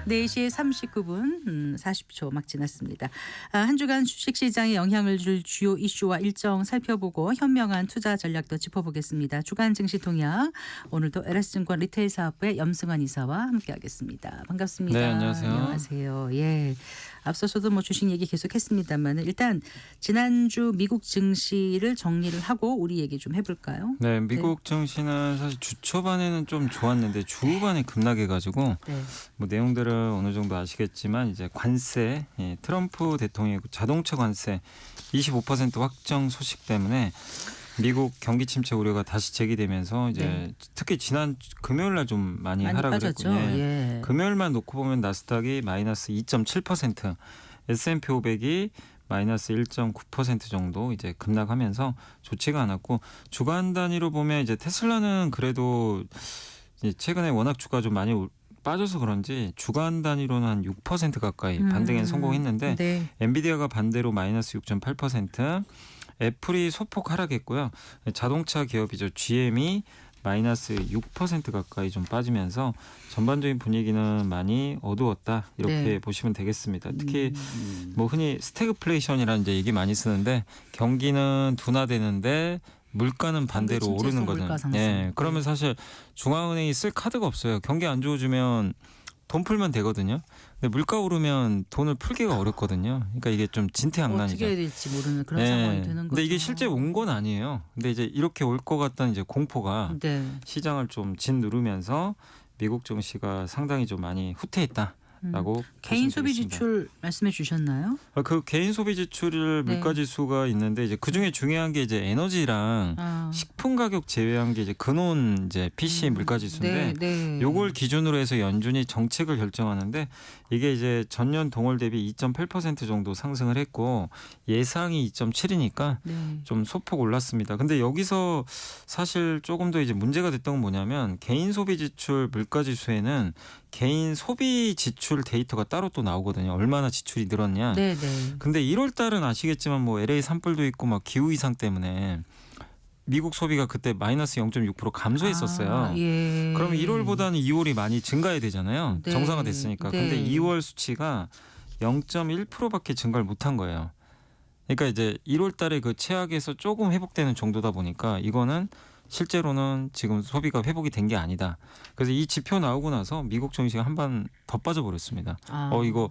4시 39분 40초 막 지났습니다. 한 주간 주식시장에 영향을 줄 주요 이슈와 일정 살펴보고 현명한 투자 전략도 짚어보겠습니다. 주간 증시 동향 오늘도 LS증권 리테일사업부의 염승환 이사와 함께하겠습니다. 반갑습니다. 네, 안녕하세요. 안녕하세요. 예. 앞서서도 뭐 주식 얘기 계속했습니다만 일단 지난주 미국 증시를 정리를 하고 우리 얘기 좀 해볼까요? 네, 미국 증시는 사실 주 초반에는 좀 좋았는데 주 후반에 급락해가지고 네. 뭐 내용들은 어느 정도 아시겠지만 이제 관세, 트럼프 대통령의 자동차 관세 25% 확정 소식 때문에 미국 경기 침체 우려가 다시 제기되면서 이제 네. 특히 지난 금요일 날 좀 많이 하락을 빠졌죠. 했군요. 예. 금요일만 놓고 보면 나스닥이 마이너스 2.7%, S&P 500이 마이너스 1.9% 정도 이제 급락하면서 좋지가 않았고 주간 단위로 보면 이제 테슬라는 그래도 이제 최근에 워낙 주가 좀 많이 빠져서 그런지 주간 단위로는 한 6% 가까이 반등에 성공했는데 네. 엔비디아가 반대로 마이너스 6.8%, 애플이 소폭 하락했고요. 자동차 기업이죠. GM이 마이너스 6% 가까이 좀 빠지면서 전반적인 분위기는 많이 어두웠다 이렇게 네. 보시면 되겠습니다. 특히 뭐 흔히 스태그플레이션이라는 이제 얘기 많이 쓰는데 경기는 둔화되는데 물가는 반대로 경기 오르는 침체 속 거죠. 물가 상승. 예, 그러면 네. 사실 중앙은행이 쓸 카드가 없어요. 경기 안 좋아지면 돈 풀면 되거든요. 근데 물가 오르면 돈을 풀기가 어렵거든요. 그러니까 이게 좀 진퇴양난이죠. 어떻게 해야 될지 모르는 그런 상황이 되는 거죠. 근데 이게 실제 온 건 아니에요. 근데 이제 이렇게 올 것 같다는 이제 공포가 네. 시장을 좀 짓누르면서 미국 증시가 상당히 좀 많이 후퇴했다라고 개인 보시면 소비 되겠습니다. 지출 말씀해 주셨나요? 그 개인 소비 지출을 네. 물가 지수가 있는데 이제 그 중에 중요한 게 이제 에너지랑 아. 식품 가격 제외한 게 이제 근원 이제 PC 물가 지수인데 네, 네. 요걸 기준으로 해서 연준이 정책을 결정하는데 이게 이제 전년 동월 대비 2.8% 정도 상승을 했고 예상이 2.7이니까 네. 좀 소폭 올랐습니다. 근데 여기서 사실 조금 더 이제 문제가 됐던 건 뭐냐면 개인 소비 지출 물가 지수에는 개인 소비 지출 데이터가 따로 또 나오거든요. 얼마나 지출이 늘었냐. 네, 네. 근데 1월 달은 아시겠지만 뭐 LA 산불도 있고 막 기후 이상 때문에 미국 소비가 그때 마이너스 0.6% 감소했었어요. 아, 예. 그럼 1월보다는 2월이 많이 증가해야 되잖아요. 네. 정상화됐으니까. 네. 근데 2월 수치가 0.1%밖에 증가를 못한 거예요. 그러니까 이제 1월 달에 그 최악에서 조금 회복되는 정도다 보니까 이거는 실제로는 지금 소비가 회복이 된 게 아니다. 그래서 이 지표 나오고 나서 미국 증시가 한 번 더 빠져버렸습니다. 아. 이거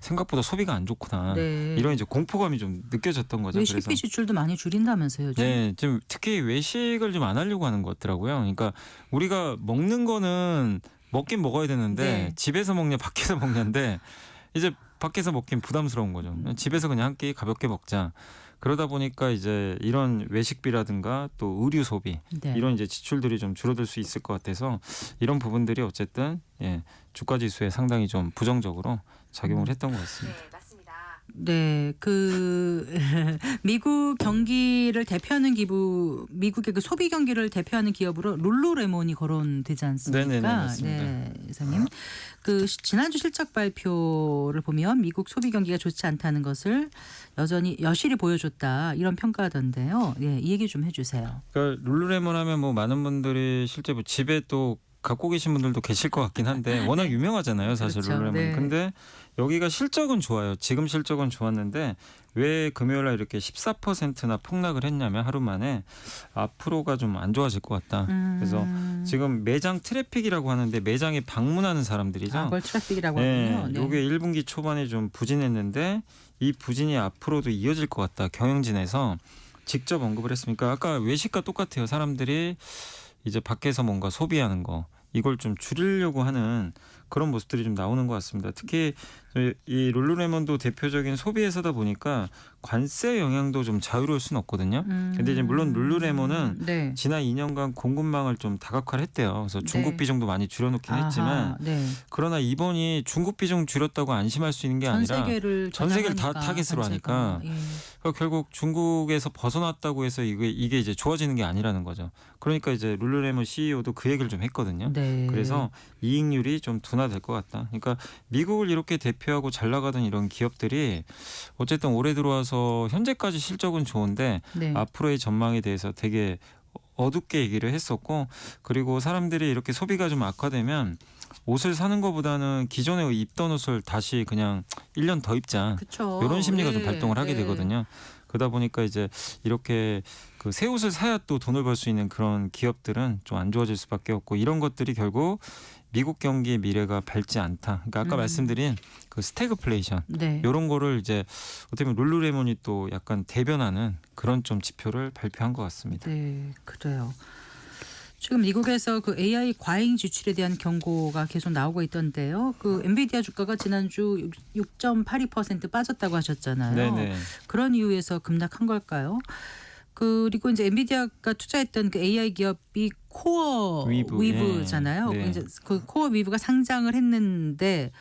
생각보다 소비가 안 좋구나. 네. 이런 이제 공포감이 좀 느껴졌던 거죠. 그래서 외식비 지출도 많이 줄인다면서요. 요즘? 네, 지금 특히 외식을 좀 안 하려고 하는 것 같더라고요. 그러니까 우리가 먹는 거는 먹긴 먹어야 되는데 네. 집에서 먹냐 밖에서 먹냐인데 이제 밖에서 먹긴 부담스러운 거죠. 집에서 그냥 한 끼 가볍게 먹자. 그러다 보니까 이제 이런 외식비라든가 또 의류 소비 네. 이런 이제 지출들이 좀 줄어들 수 있을 것 같아서 이런 부분들이 어쨌든 주가 지수에 상당히 좀 부정적으로 작용을 했던 것 같습니다. 네, 그 미국 경기를 대표하는 기부, 미국의 그 소비 경기를 대표하는 기업으로 룰루레몬이 거론되지 않습니까? 네네네, 맞습니다. 네, 이사님. 그 지난주 실적 발표를 보면 미국 소비 경기가 좋지 않다는 것을 여실히 보여줬다 이런 평가하던데요. 예, 이 얘기 좀 해주세요. 그러니까 룰루레몬 하면 뭐 많은 분들이 실제 뭐 집에 또 갖고 계신 분들도 계실 것 같긴 한데 워낙 유명하잖아요, 사실 그렇죠. 룰루레몬. 네. 근데 여기가 실적은 좋아요. 지금 실적은 좋았는데 왜 금요일 날 이렇게 14%나 폭락을 했냐면 하루 만에 앞으로가 좀 안 좋아질 것 같다. 그래서 지금 매장 트래픽이라고 하는데 매장에 방문하는 사람들이죠. 그걸 트래픽이라고 네, 하군요. 네. 요게 1분기 초반에 좀 부진했는데 이 부진이 앞으로도 이어질 것 같다. 경영진에서 직접 언급을 했으니까 아까 외식과 똑같아요. 사람들이 이제 밖에서 뭔가 소비하는 거 이걸 좀 줄이려고 하는 그런 모습들이 좀 나오는 것 같습니다. 특히 이 룰루레몬도 대표적인 소비 회사다 보니까 관세 영향도 좀 자유로울 수는 없거든요. 근데 이제 물론 룰루레몬은 네. 지난 2년간 공급망을 좀 다각화를 했대요. 그래서 중국 네. 비중도 많이 줄여놓긴 아하, 했지만 네. 그러나 이번이 중국 비중 줄였다고 안심할 수 있는 게 전 아니라 세계를 전 세계를 다 겨냥하니까, 타겟으로 관세가. 하니까 예. 그러니까 결국 중국에서 벗어났다고 해서 이게 이제 좋아지는 게 아니라는 거죠. 그러니까 이제 룰루레몬 CEO도 그 얘기를 좀 했거든요. 네. 그래서 이익률이 좀 둔화될 것 같다. 그러니까 미국을 이렇게 대표하고 잘 나가던 이런 기업들이 어쨌든 올해 들어와서 현재까지 실적은 좋은데 네. 앞으로의 전망에 대해서 되게 어둡게 얘기를 했었고 그리고 사람들이 이렇게 소비가 좀 악화되면 옷을 사는 것보다는 기존에 입던 옷을 다시 그냥 1년 더 입자. 그렇죠. 이런 심리가 좀 발동을 하게 되거든요. 그러다 보니까 이제 이렇게 그 새 옷을 사야 또 돈을 벌 수 있는 그런 기업들은 좀 안 좋아질 수밖에 없고 이런 것들이 결국 미국 경기의 미래가 밝지 않다. 그러니까 아까 말씀드린 그 스태그플레이션 네. 이런 거를 이제 어떻게 보면 룰루레몬이 또 약간 대변하는 그런 좀 지표를 발표한 것 같습니다. 네, 그래요. 지금 미국에서 그 AI 과잉 지출에 대한 경고가 계속 나오고 있던데요. 그 엔비디아 주가가 지난주 6.82% 빠졌다고 하셨잖아요. 네네. 그런 이유에서 급락한 걸까요? 그리고 이제 엔비디아가 투자했던 그 AI 기업이 코어 위브, 위브잖아요. 예. 네. 이제 그 코어 위브가 상장을 했는데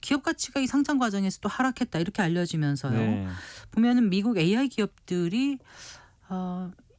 기업 가치가 이 상장 과정에서 또 하락했다 이렇게 알려지면서요. 네. 보면은 미국 AI 기업들이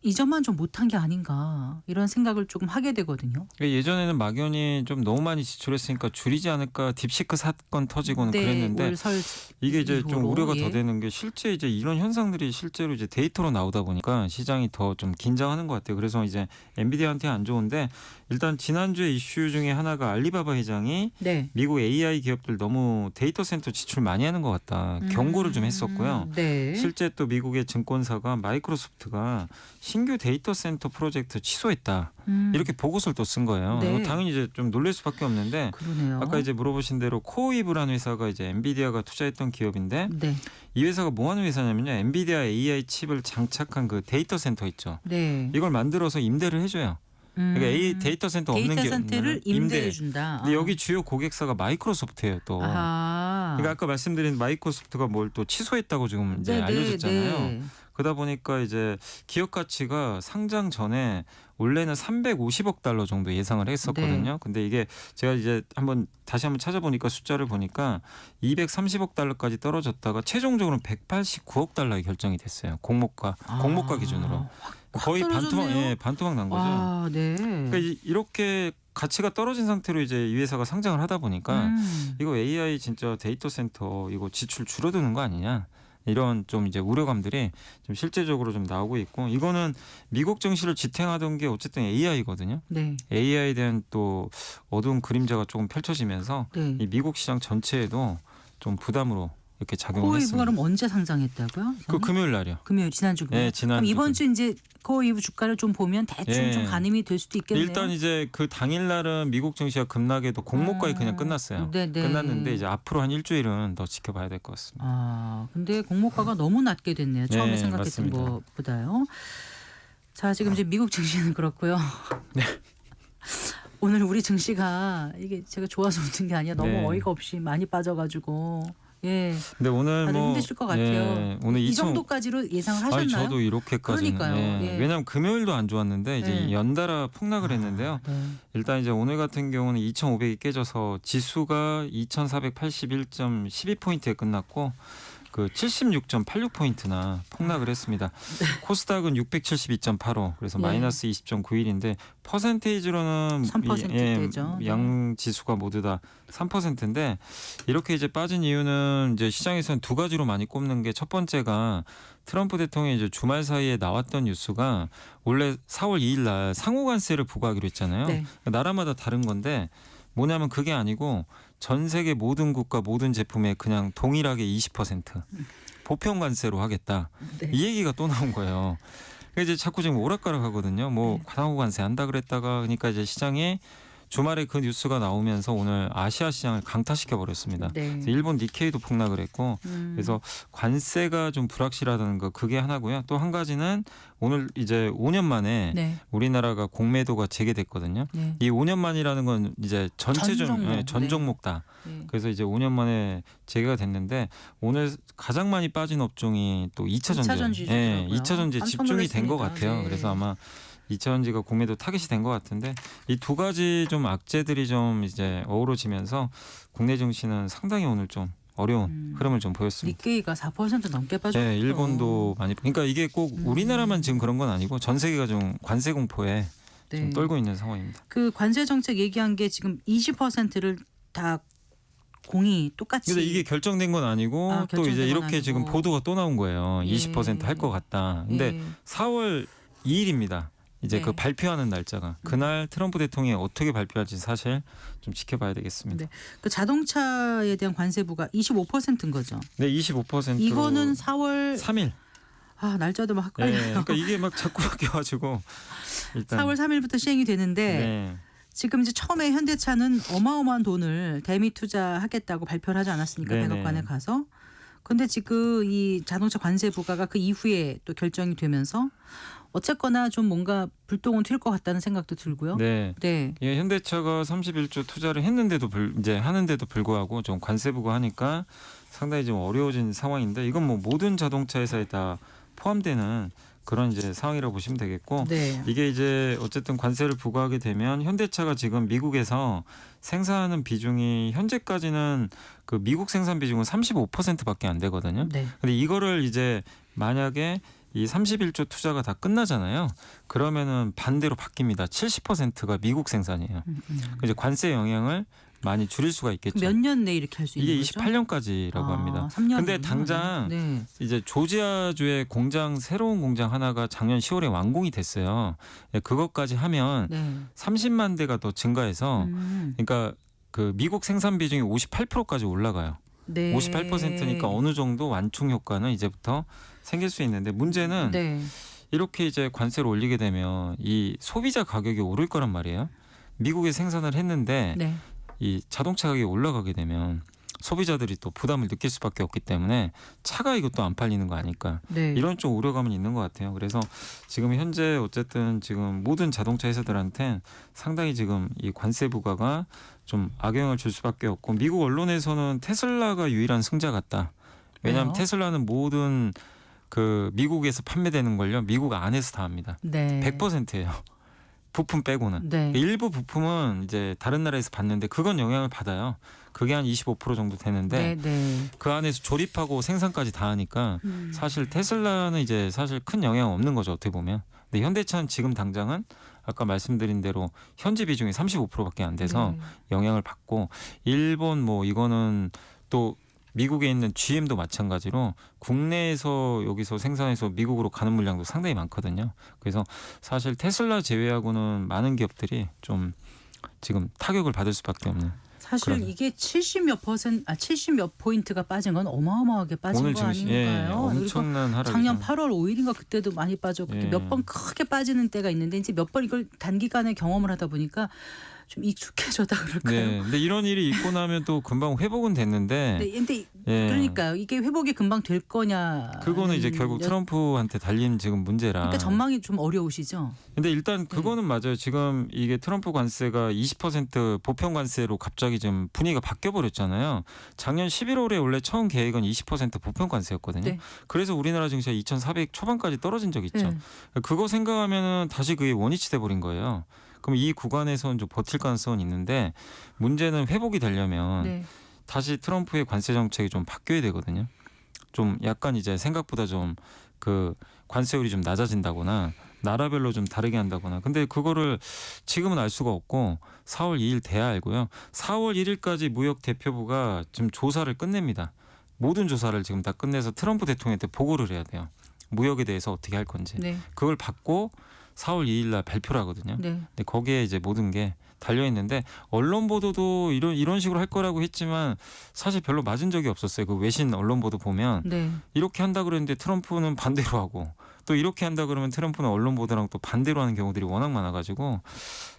이전만 좀 못한 게 아닌가 이런 생각을 조금 하게 되거든요. 그러니까 예전에는 막연히 좀 너무 많이 지출했으니까 줄이지 않을까 딥시크 사건 터지고는 그랬는데 올 설 이게 이제 좀 이후로, 우려가 예. 더 되는 게 실제 이제 이런 현상들이 실제로 이제 데이터로 나오다 보니까 시장이 더 좀 긴장하는 것 같아요. 그래서 이제 엔비디아한테 안 좋은데 일단 지난주에 이슈 중에 하나가 알리바바 회장이 네. 미국 AI 기업들 너무 데이터 센터 지출 많이 하는 것 같다 경고를 좀 했었고요. 네. 실제 또 미국의 증권사가 마이크로소프트가 신규 데이터 센터 프로젝트 취소했다 이렇게 보고서를 또 쓴 거예요. 네. 이거 당연히 이제 좀 놀랄 수밖에 없는데 그러네요. 아까 이제 물어보신 대로 코어위브라는 회사가 이제 엔비디아가 투자했던 기업인데 네. 이 회사가 뭐 하는 회사냐면요. 엔비디아 AI 칩을 장착한 그 데이터 센터 있죠. 네. 이걸 만들어서 임대를 해줘요. 그러니까 AI 데이터 센터 없는 데이터 기업 센터를 임대해 준다. 근데 여기 주요 고객사가 마이크로소프트예요 또. 그러니까 아까 말씀드린 마이크로소프트가 뭘 또 취소했다고 지금 이제 네, 알려졌잖아요. 네. 그러다 보니까 이제 기업 가치가 상장 전에 원래는 350억 달러 정도 예상을 했었거든요. 네. 근데 이게 제가 이제 다시 한번 찾아보니까 숫자를 보니까 230억 달러까지 떨어졌다가 최종적으로는 189억 달러에 결정이 됐어요. 공모가 기준으로. 거의 반토막 난 거죠. 아, 네. 그러니까 이렇게 가치가 떨어진 상태로 이제 이 회사가 상장을 하다 보니까 이거 AI 진짜 데이터 센터 이거 지출 줄어드는 거 아니냐. 이런 좀 이제 우려감들이 좀 실제적으로 좀 나오고 있고 이거는 미국 증시를 지탱하던 게 어쨌든 AI거든요. 네. AI에 대한 또 어두운 그림자가 조금 펼쳐지면서 네. 이 미국 시장 전체에도 좀 부담으로 이렇게 작용을 코어위브가 했습니다. 그럼 언제 상장했다고요? 그 금요일 날이요. 금요일 지난주 금요일. 네, 지난주 그럼 이번 주 이제 코어위브 주가를 좀 보면 대충 예. 좀 가늠이 될 수도 있겠네요. 일단 이제 그 당일 날은 미국 증시가 급락해도 공모가에 그냥 끝났어요. 네네. 끝났는데 이제 앞으로 한 일주일은 더 지켜봐야 될 것 같습니다. 아, 근데 공모가가 너무 낮게 됐네요. 처음에 네, 생각했던 맞습니다. 것보다요. 자, 지금 이제 미국 증시는 그렇고요. 네. 오늘 우리 증시가 이게 제가 좋아서 웃는 게 아니라 너무 네. 어이가 없이 많이 빠져가지고 예, 근데 오늘 다들 뭐 힘드실 것 같아요. 예, 오늘 이 2000 정도까지로 예상을 하셨나요? 아니 저도 이렇게까지는 그러니까요. 예. 왜냐하면 금요일도 안 좋았는데 이제 네. 연달아 폭락을 했는데요. 네. 일단 이제 오늘 같은 경우는 2,500이 깨져서 지수가 2,481.12포인트에 끝났고 그 76.86포인트나 폭락을 했습니다. 코스닥은 672.85 그래서 네. 마이너스 20.91인데 퍼센테이지로는 3% 대죠. 양 지수가 모두 다 3%인데 이렇게 이제 빠진 이유는 이제 시장에서는 두 가지로 많이 꼽는 게 첫 번째가 트럼프 대통령이 이제 주말 사이에 나왔던 뉴스가 원래 4월 2일 날 상호관세를 부과하기로 했잖아요. 네. 나라마다 다른 건데 뭐냐면 그게 아니고 전 세계 모든 국가 모든 제품에 그냥 동일하게 20% 보편 관세로 하겠다. 네. 이 얘기가 또 나온 거예요. 그러니까 이제 자꾸 지금 오락가락 하거든요. 뭐 상호 관세 한다 그랬다가 그러니까 이제 시장이 주말에 그 뉴스가 나오면서 오늘 아시아 시장을 강타시켜 버렸습니다. 네. 그래서 일본 니케이도 폭락을 했고 그래서 관세가 좀 불확실하다는 거 그게 하나고요. 또 한 가지는 오늘 이제 5년 만에 네. 우리나라가 공매도가 재개됐거든요. 네. 이 5년 만이라는 건 이제 전 종목. 전 네. 종목 다. 네. 그래서 이제 5년 만에 재개가 됐는데 오늘 가장 많이 빠진 업종이 또 2차 전지. 2차 전지더라고요. 2차 전지에 깜짝 집중이 된 것 놀랐습니다. 같아요. 네. 그래서 아마 2차 전지가 공매도 타깃이 된 것 같은데 이 두 가지 좀 악재들이 좀 이제 어우러지면서 국내 증시는 상당히 오늘 좀 어려운 흐름을 좀 보였습니다. 니케이가 4% 넘게 빠졌죠. 네, 일본도 많이. 그러니까 이게 꼭 우리나라만 지금 그런 건 아니고 전 세계가 좀 관세 공포에 좀 네. 떨고 있는 상황입니다. 그 관세 정책 얘기한 게 지금 20%를 다 공이 똑같이. 근데 이게 결정된 건 아니고 또 결정된 이제 건 이렇게 아니고. 지금 보도가 또 나온 거예요. 예. 20% 할 것 같다. 근데 예. 4월 2일입니다. 이제 네. 그 발표하는 날짜가 그날 트럼프 대통령이 어떻게 발표할지 사실 좀 지켜봐야 되겠습니다. 네. 그 자동차에 대한 관세부가 25%인 거죠. 네, 25%로 이거는 4월 3일. 날짜도 막 네, 헷갈려요. 그러니까 이게 막 자꾸 바뀌어가지고 일단 4월 3일부터 시행이 되는데 네. 지금 이제 처음에 현대차는 어마어마한 돈을 대미 투자하겠다고 발표를 하지 않았습니까? 네네. 백악관에 가서. 근데 지금 이 자동차 관세 부과가 그 이후에 또 결정이 되면서 어쨌거나 좀 뭔가 불똥은 튈 것 같다는 생각도 들고요. 네. 네. 예, 현대차가 31조 투자를 했는데도 이제 하는데도 불구하고 좀 관세 부과하니까 상당히 좀 어려워진 상황인데 이건 뭐 모든 자동차 회사에 다 포함되는 그런 이제 상황이라고 보시면 되겠고 네. 이게 이제 어쨌든 관세를 부과하게 되면 현대차가 지금 미국에서 생산하는 비중이 현재까지는 그 미국 생산 비중은 35%밖에 안 되거든요. 네. 근데 이거를 이제 만약에 이 31조 투자가 다 끝나잖아요. 그러면은 반대로 바뀝니다. 70%가 미국 생산이에요. 이제 관세 영향을 많이 줄일 수가 있겠죠. 몇 년 내에 이렇게 할 수 있는 이게 거죠? 28년까지라고 합니다. 3년. 근데 당장 네. 이제 조지아주의 새로운 공장 하나가 작년 10월에 완공이 됐어요. 예, 그것까지 하면 네. 30만 대가 더 증가해서 그러니까 그 미국 생산 비중이 58%까지 올라가요. 네. 58%니까 어느 정도 완충 효과는 이제부터 생길 수 있는데 문제는 네. 이렇게 이제 관세를 올리게 되면 이 소비자 가격이 오를 거란 말이에요. 미국에 생산을 했는데 네. 이 자동차 가격이 올라가게 되면 소비자들이 또 부담을 느낄 수밖에 없기 때문에 차가 이것도 안 팔리는 거 아닐까 네. 이런 좀 우려감은 있는 것 같아요. 그래서 지금 현재 어쨌든 지금 모든 자동차 회사들한테 상당히 지금 이 관세 부과가 좀 악영향을 줄 수밖에 없고 미국 언론에서는 테슬라가 유일한 승자 같다. 왜냐하면 왜요? 테슬라는 모든 그 미국에서 판매되는 걸요 미국 안에서 다 합니다. 네. 100%예요. 부품 빼고는. 네. 일부 부품은 이제 다른 나라에서 받는데 그건 영향을 받아요. 그게 한 25% 정도 되는데 네. 네. 그 안에서 조립하고 생산까지 다 하니까 사실 테슬라는 이제 사실 큰 영향 없는 거죠 어떻게 보면. 근데 현대차는 지금 당장은 아까 말씀드린 대로 현지 비중이 35%밖에 안 돼서 네. 영향을 받고 일본 뭐 이거는 또 미국에 있는 GM도 마찬가지로 국내에서 여기서 생산해서 미국으로 가는 물량도 상당히 많거든요. 그래서 사실 테슬라 제외하고는 많은 기업들이 좀 지금 타격을 받을 수밖에 없는. 사실 그러네. 이게 70몇 포인트가 빠진 건 어마어마하게 빠진 오늘 거 지금 아닌가요? 엄청난 하락이죠. 작년 8월 5일인가 그때도 많이 빠졌고 예. 몇 번 크게 빠지는 때가 있는데 이제 몇 번 이걸 단기간에 경험을 하다 보니까 좀 익숙해졌다 그럴까요? 네. 근데 이런 일이 있고 나면 또 금방 회복은 됐는데 네, 근데 예. 그러니까요. 이게 회복이 금방 될 거냐? 그거는 이제 결국 트럼프한테 달린 지금 문제라. 그러니까 전망이 좀 어려우시죠. 근데 일단 그거는 맞아요. 지금 이게 트럼프 관세가 20% 보편 관세로 갑자기 좀 분위기가 바뀌어 버렸잖아요. 작년 11월에 원래 처음 계획은 20% 보편 관세였거든요. 네. 그래서 우리나라 증시가 2,400 초반까지 떨어진 적이 있죠. 네. 그거 생각하면은 다시 그게 원위치 돼 버린 거예요. 그럼 이 구간에서는 좀 버틸 가능성은 있는데 문제는 회복이 되려면 네. 다시 트럼프의 관세 정책이 좀 바뀌어야 되거든요. 좀 약간 이제 생각보다 좀 그 관세율이 좀 낮아진다거나 나라별로 좀 다르게 한다거나. 근데 그거를 지금은 알 수가 없고 4월 2일 돼야 알고요. 4월 1일까지 무역 대표부가 지금 조사를 끝냅니다. 모든 조사를 지금 다 끝내서 트럼프 대통령한테 보고를 해야 돼요. 무역에 대해서 어떻게 할 건지. 네. 그걸 받고 4월 2일 날 발표를 하거든요. 네. 근데 거기에 이제 모든 게 달려 있는데 언론 보도도 이런 식으로 할 거라고 했지만 사실 별로 맞은 적이 없었어요. 그 외신 언론 보도 보면 네. 이렇게 한다 그랬는데 트럼프는 반대로 하고 또 이렇게 한다 그러면 트럼프는 언론 보도랑 또 반대로 하는 경우들이 워낙 많아가지고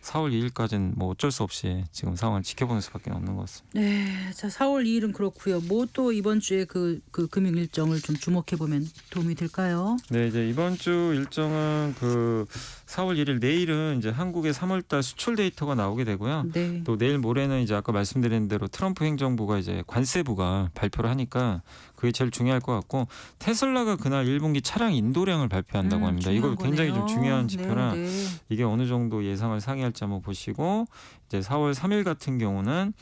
4월 2일까지는 뭐 어쩔 수 없이 지금 상황을 지켜보는 수밖에 없는 것 같습니다. 네. 자, 4월 2일은 그렇고요. 뭐 또 이번 주에 그 금융 일정을 좀 주목해 보면 도움이 될까요? 네, 이제 이번 주 일정은 그 4월 1일 내일은 이제 한국의 3월달 수출 데이터가 나오게 되고요. 네. 또 내일 모레는 이제 아까 말씀드린 대로 트럼프 행정부가 이제 관세부가 발표를 하니까 그게 제일 중요할 것 같고 테슬라가 그날 1분기 차량 인도량을 발표한다고 합니다. 이거 중요한 굉장히 좀 거네요. 중요한 지표라 네, 네. 이게 어느 정도 예상을 상회할지 한번 보시고 이제 4월 3일 같은 경우는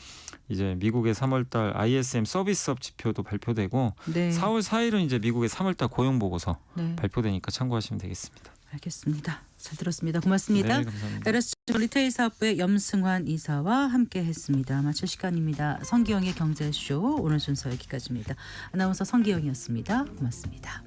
이제 미국의 3월달 ISM 서비스업 지표도 발표되고 네. 4월 4일은 이제 미국의 3월달 고용 보고서 네. 발표되니까 참고하시면 되겠습니다. 알겠습니다. 잘 들었습니다. 고맙습니다. 네, 감사합니다. LS 리테일 사업부의 염승환 이사와 함께했습니다. 마칠 시간입니다. 성기영의 경제쇼 오늘 순서 여기까지입니다. 아나운서 성기영이었습니다. 고맙습니다.